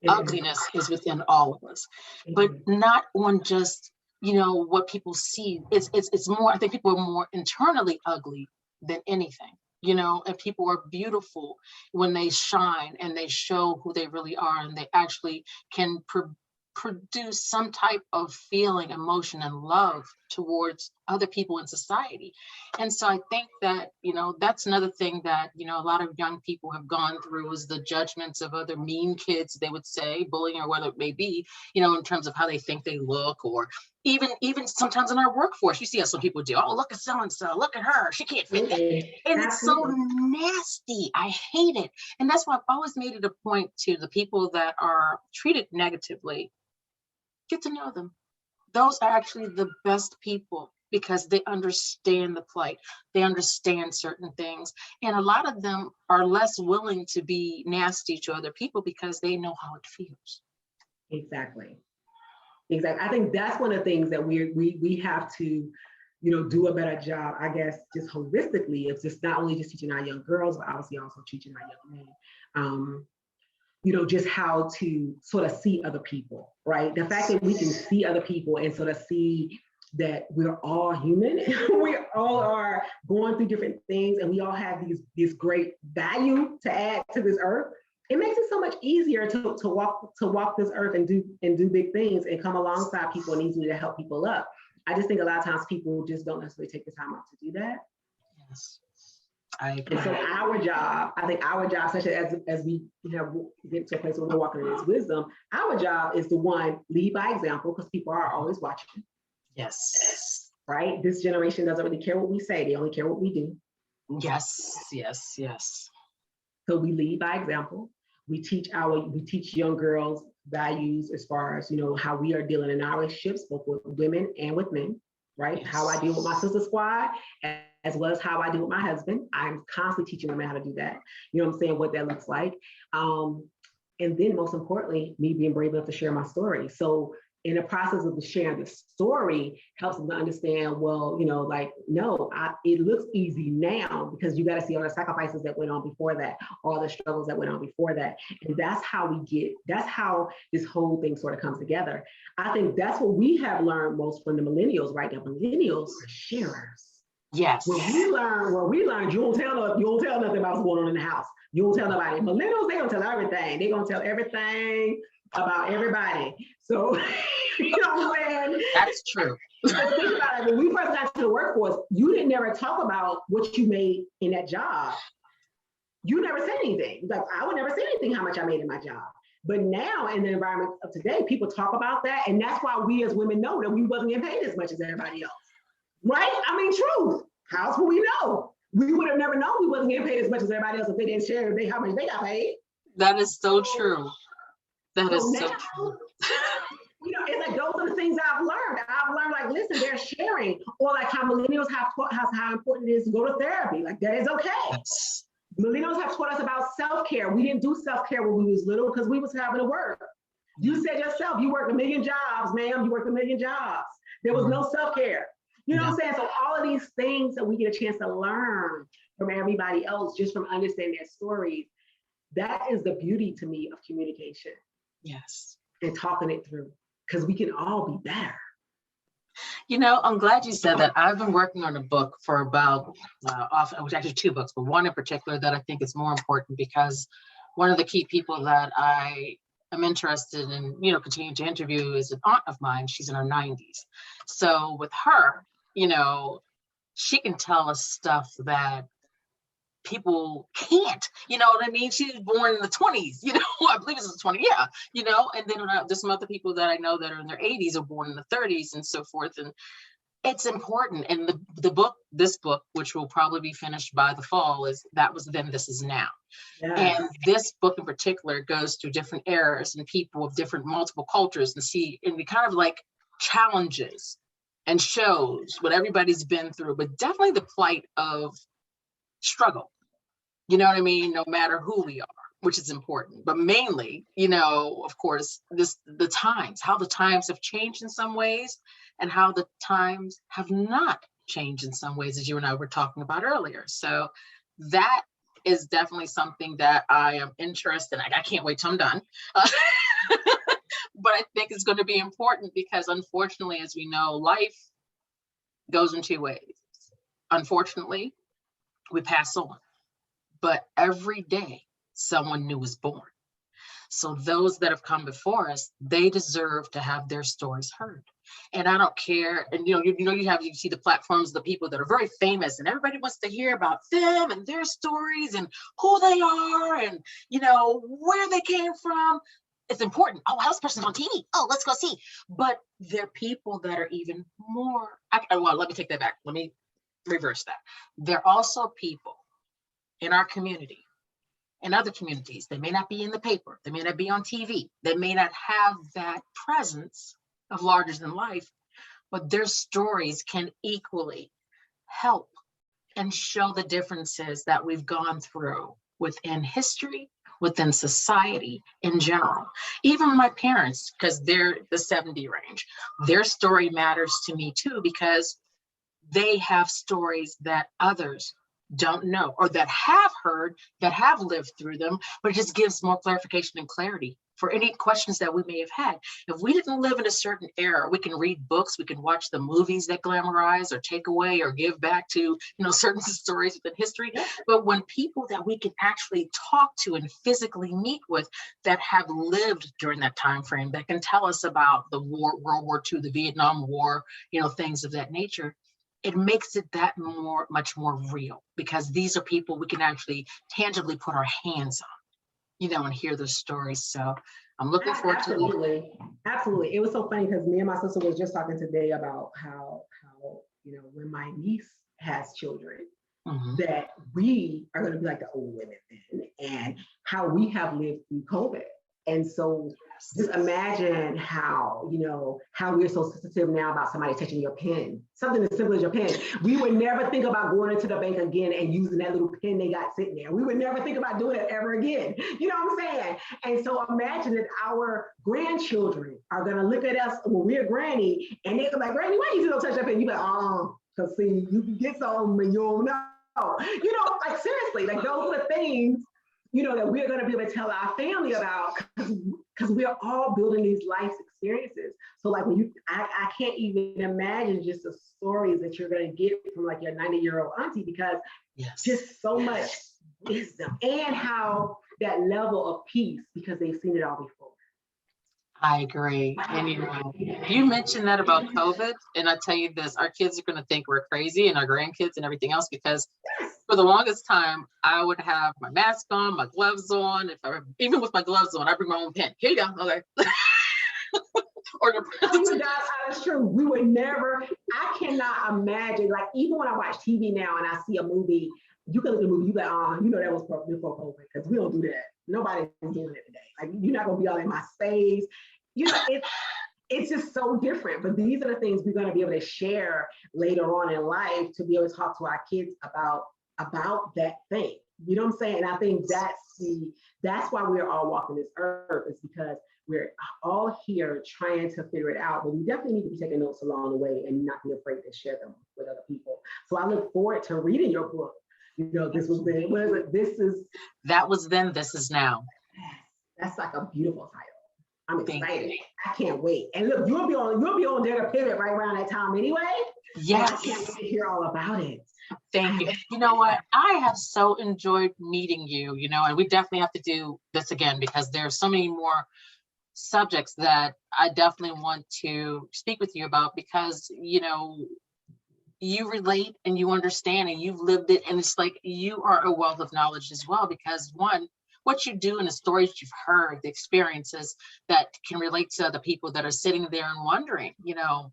Ugliness is within all of us, but not on just, what people see. It's more, I think people are more internally ugly than anything, and people are beautiful when they shine and they show who they really are, and they actually can produce some type of feeling, emotion, and love towards other people in society. And so I think that, that's another thing that, a lot of young people have gone through, is the judgments of other mean kids, they would say, bullying or whatever it may be, in terms of how they think they look, or even sometimes in our workforce, you see how some people do, oh, look at so-and-so, look at her, she can't fit that. And it's so nasty. I hate it. And that's why I've always made it a point to the people that are treated negatively, get to know them. Those are actually the best people, because they understand the plight. They understand certain things. And a lot of them are less willing to be nasty to other people because they know how it feels. Exactly. I think that's one of the things that we have to, do a better job, I guess, just holistically. It's just not only just teaching our young girls, but obviously also teaching our young men. Just how to sort of see other people, right? The fact that we can see other people and sort of see that we're all human, we all are going through different things, and we all have this great value to add to this earth. It makes it so much easier to walk this earth and do big things and come alongside people and easily to help people up. I just think a lot of times people just don't necessarily take the time out to do that. Yes. I agree. And so our job, especially as we get to a place where we're walking in this wisdom, our job is to, one, lead by example, because people are always watching. Yes. Right? This generation doesn't really care what we say. They only care what we do. Yes. So we lead by example. We teach young girls values as far as, how we are dealing in our relationships, both with women and with men, right? Yes. How I deal with my sister squad, as well as how I deal with my husband. I'm constantly teaching women how to do that. You know what I'm saying? What that looks like. And then most importantly, me being brave enough to share my story. So in the process of sharing the story helps them to understand, well, it looks easy now because you got to see all the sacrifices that went on before that, all the struggles that went on before that. And that's how this whole thing sort of comes together. I think that's what we have learned most from the millennials, right? The millennials are sharers. Yes. When we learn, you don't tell nothing about what's going on in the house. You don't tell nobody. Millennials, they don't tell everything. They're going to tell everything about everybody. So, you know what I'm saying? That's true. But think about it. When we first got to the workforce, you didn't never talk about what you made in that job. You never said anything. Like, I would never say anything how much I made in my job. But now in the environment of today, people talk about that. And that's why we as women know that we wasn't getting paid as much as everybody else. Right? I mean, truth. How else would we know? We would have never known we wasn't getting paid as much as everybody else if they didn't share how much they got paid. That is so true. That is so true. It's like those are the things I've learned. Like, listen, they're sharing. Or like how millennials have taught us how important it is to go to therapy. Like, that is okay. Yes. Millennials have taught us about self-care. We didn't do self-care when we was little because we was having to work. You said yourself, you worked a million jobs, ma'am. You worked a million jobs. There was no self-care. You know what I'm saying? So all of these things that we get a chance to learn from everybody else, just from understanding their stories, that is the beauty to me of communication. Yes. And talking it through, because we can all be better. You know, I'm glad you said that. I've been working on a book for about, which actually 2 books, but one in particular that I think is more important because one of the key people that I am interested in, you know, continuing to interview is an aunt of mine. She's in her 90s. So with her, you know, she can tell us stuff that people can't, you know what I mean? She was born in the 20s, you know, I believe it's the 20, yeah, you know, and then there's some other people that I know that are in their 80s or born in the 30s and so forth. And it's important. And this book, which will probably be finished by the fall, is That Was Then, This Is Now. Yes. And this book in particular goes through different eras and people of different multiple cultures and we kind of like challenges and shows what everybody's been through, but definitely the plight of struggle. You know what I mean? No matter who we are, which is important, but mainly, you know, of course, how the times have changed in some ways and how the times have not changed in some ways, as you and I were talking about earlier. So that is definitely something that I am interested in. I can't wait till I'm done. But I think it's going to be important because unfortunately, as we know, life goes in 2 ways. Unfortunately, we pass on. But every day someone new is born. So those that have come before us, they deserve to have their stories heard. And I don't care. And you see the platforms, the people that are very famous, and everybody wants to hear about them and their stories and who they are and you know where they came from. It's important. Oh, this person's on TV. Oh, let's go see. But there are people that are even more. Well, let me take that back. Let me reverse that. There are also people in our community, in other communities. They may not be in the paper, they may not be on TV, they may not have that presence of larger than life, but their stories can equally help and show the differences that we've gone through within history, within society in general. Even my parents, because they're the 70 range, their story matters to me too, because they have stories that others don't know or that have heard, that have lived through them, but it just gives more clarification and clarity for any questions that we may have had. If we didn't live in a certain era, we can read books, we can watch the movies that glamorize or take away or give back to, certain stories within history. But when people that we can actually talk to and physically meet with that have lived during that time frame, that can tell us about the war, World War II, the Vietnam War, things of that nature, it makes it that much more real, because these are people we can actually tangibly put our hands on, and hear their stories. So I'm looking forward to it. Absolutely. It was so funny because me and my sister was just talking today about how when my niece has children, that we are going to be like the old women then, and how we have lived through COVID. And so just imagine how, how we're so sensitive now about somebody touching your pen, something as simple as your pen. We would never think about going into the bank again and using that little pen they got sitting there. We would never think about doing it ever again. You know what I'm saying? And so imagine that our grandchildren are going to look at us when we're granny and they're like, Granny, why you don't touch that pen? You be like, because see, you can get some and you don't know. Like seriously, like those are the things that we're going to be able to tell our family about, because we are all building these life experiences. So like I can't even imagine just the stories that you're going to get from like your 90-year-old auntie, because just so much wisdom and how that level of peace, because they've seen it all before. I agree. And you mentioned that about COVID, and I tell you this, our kids are going to think we're crazy, and our grandkids and everything else, because for the longest time, I would have my mask on, my gloves on. Even with my gloves on, I bring my own pen. Here you go. Okay. That's true. We would never, I cannot imagine, like even when I watch TV now and I see a movie, you can look at the movie, you like, that was before COVID, because we don't do that. Nobody's doing it today. Like you're not gonna be all in my space. It's just so different. But these are the things we're gonna be able to share later on in life, to be able to talk to our kids about that thing. You know what I'm saying? And I think that's why we're all walking this earth, is because we're all here trying to figure it out, but we definitely need to be taking notes along the way and not be afraid to share them with other people. So I look forward to reading your book. You know, this was then, what is it? This is That was then, this is now. That's like a beautiful title. I'm Thank excited. you. I can't wait. And look, you'll be on Dare to Pivot right around that time anyway. Yes. I can't wait to hear all about it. Thank you. You know what? I have so enjoyed meeting you, you know, and we definitely have to do this again because there's so many more subjects that I definitely want to speak with you about because, you know, you relate and you understand and you've lived it. And it's like you are a wealth of knowledge as well, because one, what you do and the stories you've heard, the experiences that can relate to the people that are sitting there and wondering, you know,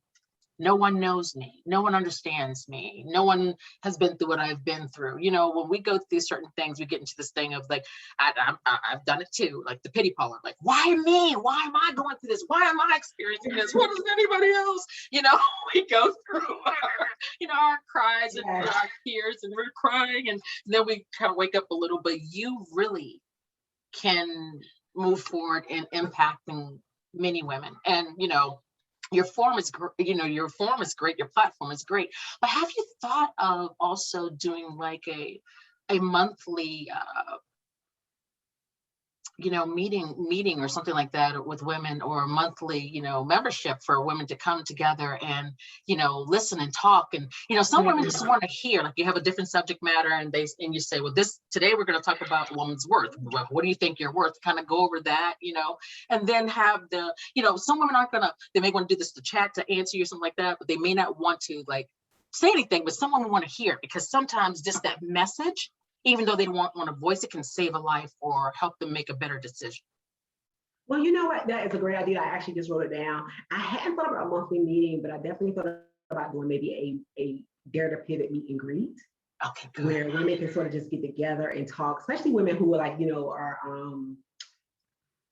no one knows me. No one understands me. No one has been through what I've been through. You know, when we go through certain things, we get into this thing of like, I've done it too, like the pity parlor. Like, why me? Why am I going through this? Why am I experiencing this? What does anybody else? You know, we go through our, you know, our cries and our tears and we're crying. And then we kind of wake up a little, but you really can move forward in impacting many women. And, you know, your form is great, you know, your form is great, your platform is great, but have you thought of also doing like a monthly you know, meeting or something like that with women, or a monthly, you know, membership for women to come together and, you know, listen and talk. And, you know, some women just want to hear, like you have a different subject matter and you say, well, today we're going to talk about woman's worth. What do you think you're worth? Kind of go over that, you know, and then have the, you know, some women aren't they may want to do this to chat to answer you or something like that, but they may not want to like say anything, but someone will want to hear, because sometimes just that message, even though they don't want to voice it, can save a life or help them make a better decision. Well, you know what? That is a great idea. I actually just wrote it down. I hadn't thought about a monthly meeting, but I definitely thought about doing maybe a Dare to Pivot meet and greet. Okay, good. Where women can sort of just get together and talk, especially women who are like, you know,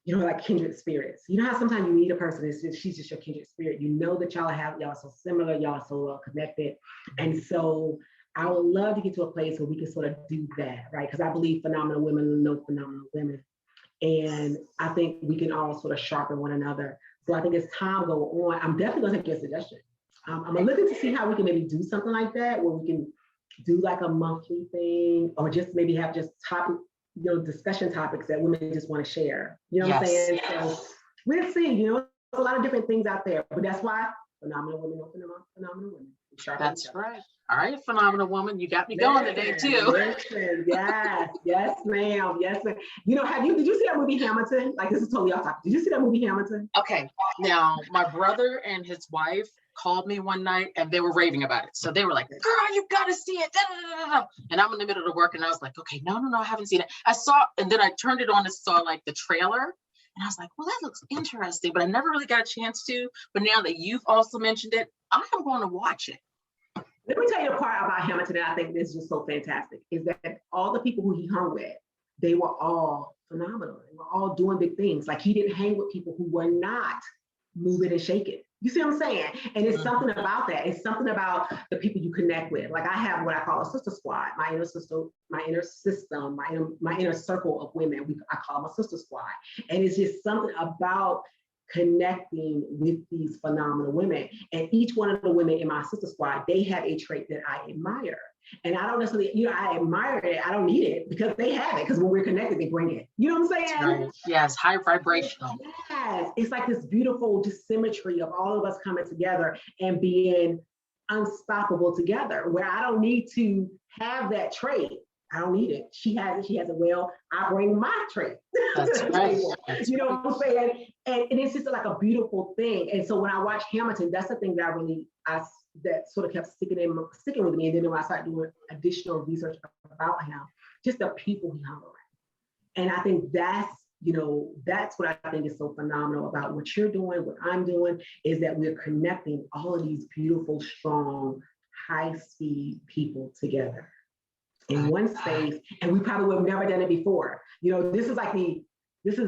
like kindred spirits. You know how sometimes you meet a person, she's just your kindred spirit. You know that y'all so similar, y'all so well connected. And so I would love to get to a place where we can sort of do that, right? Because I believe phenomenal women know phenomenal women. And I think we can all sort of sharpen one another. So I think as time go on, I'm definitely gonna take your suggestion. I'm looking to see how we can maybe do something like that, where we can do like a monthly thing, or just maybe have just topic, you know, discussion topics that women just want to share. You know what I'm saying? So we'll see, you know, there's a lot of different things out there, but that's why phenomenal women open them up, phenomenal women. That's right. All right, phenomenal woman. You got me going today too. Listen, yes, ma'am. Yes, ma'am. You know, did you see that movie Hamilton? Like, this is totally off topic. Did you see that movie Hamilton? Okay. Now, my brother and his wife called me one night and they were raving about it. So they were like, girl, you gotta see it. Da, da, da, da. And I'm in the middle of the work and I was like, okay, no, I haven't seen it. I saw, and then I turned it on and saw like the trailer. And I was like, well, that looks interesting, but I never really got a chance to. But now that you've also mentioned it, I am going to watch it. Let me tell you the part about Hamilton that I think is just so fantastic, is that all the people who he hung with, they were all phenomenal. They were all doing big things. Like, he didn't hang with people who were not moving and shaking. You see what I'm saying? And it's something about that. It's something about the people you connect with. Like, I have what I call a sister squad, my inner system, my inner circle of women. I call them a sister squad. And it's just something about connecting with these phenomenal women. And each one of the women in my sister squad, they have a trait that I admire. And I don't necessarily, you know, I admire it. I don't need it because they have it. Because when we're connected, they bring it. You know what I'm saying? Right. Yes, high vibrational. Yes, it's like this beautiful symmetry of all of us coming together and being unstoppable together, where I don't need to have that trait. I don't need it. She has it. Well, I bring my trait. That's right. You know what I'm saying? And it's just like a beautiful thing. And so when I watch Hamilton, that's the thing that that sort of kept sticking with me. And then when I started doing additional research about him, just the people he hung around. And I think that's what I think is so phenomenal about what you're doing, what I'm doing, is that we're connecting all of these beautiful, strong, high-speed people together in one space, and we probably would have never done it before. You know, this is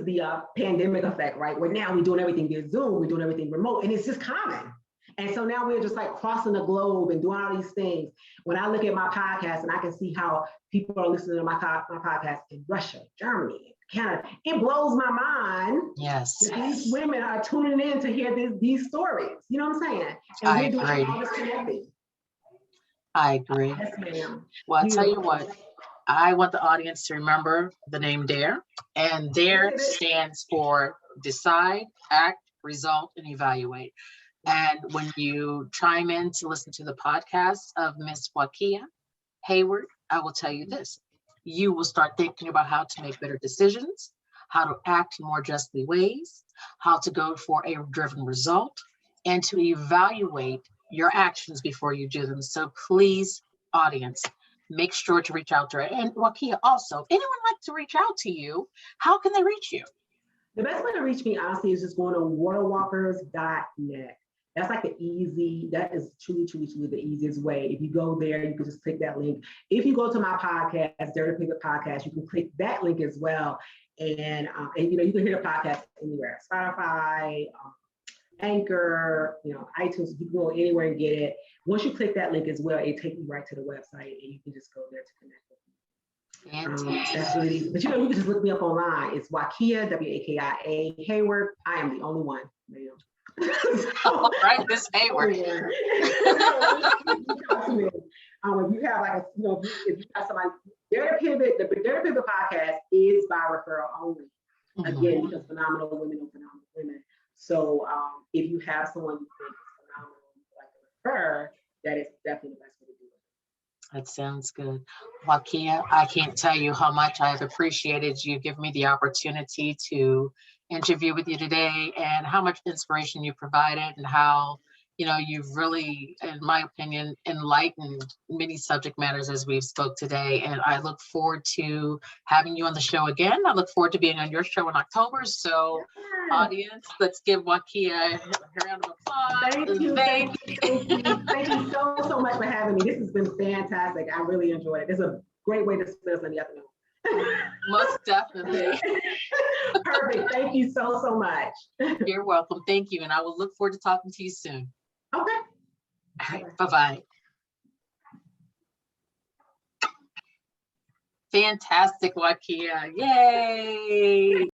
the pandemic effect, right? Where now we're doing everything via Zoom, we're doing everything remote, and it's just common. And so now we're just like crossing the globe and doing all these things. When I look at my podcast and I can see how people are listening to my podcast in Russia, Germany, it blows my mind. Yes. That these women are tuning in to hear these stories. You know what I'm saying? And I we're doing agree. all this connecting. I agree. Yes, ma'am. Well, I'll tell you what, I want the audience to remember the name D.A.R.E. And D.A.R.E. stands for Decide, Act, Result, and Evaluate. And when you chime in to listen to the podcast of Miss Wakia Hayward, I will tell you this. You will start thinking about how to make better decisions, how to act in more justly ways, how to go for a driven result, and to evaluate your actions before you do them. So please, audience, make sure to reach out to her. And Wakia, also, anyone like to reach out to you, how can they reach you? The best way to reach me, honestly, is just going to waterwalkers.net. That's like that is truly, truly, truly the easiest way. If you go there, you can just click that link. If you go to my podcast, D.A.R.E. Pivot Podcast, you can click that link as well. And you can hear the podcast anywhere, Spotify, Anchor, iTunes. You can go anywhere and get it. Once you click that link as well, it takes you right to the website, and you can just go there to connect with me. That's really easy. But you can just look me up online. It's Wakia, Wakia Hayward. I am the only one, ma'am. All right, Miss Hayward. If you have if you have somebody, D.A.R.E. Pivot, the D.A.R.E. Pivot podcast is by referral only. Again, because phenomenal women are phenomenal women. So if you have someone you think is phenomenal, you'd like to refer, that is definitely the best way to do it. That sounds good. Wakia, I can't tell you how much I have appreciated you giving me the opportunity to interview with you today, and how much inspiration you provided, and how, you've really, in my opinion, enlightened many subject matters as we've spoke today. And I look forward to having you on the show again. I look forward to being on your show in October. So audience, let's give Wakia a round of applause. Thank you so much for having me. This has been fantastic. I really enjoyed it. It's a great way to spend Sunday afternoon. Most definitely. Perfect. Thank you so much. You're welcome. Thank you. And I will look forward to talking to you soon. Okay. All right. Bye-bye. Fantastic, Wakia. Yay.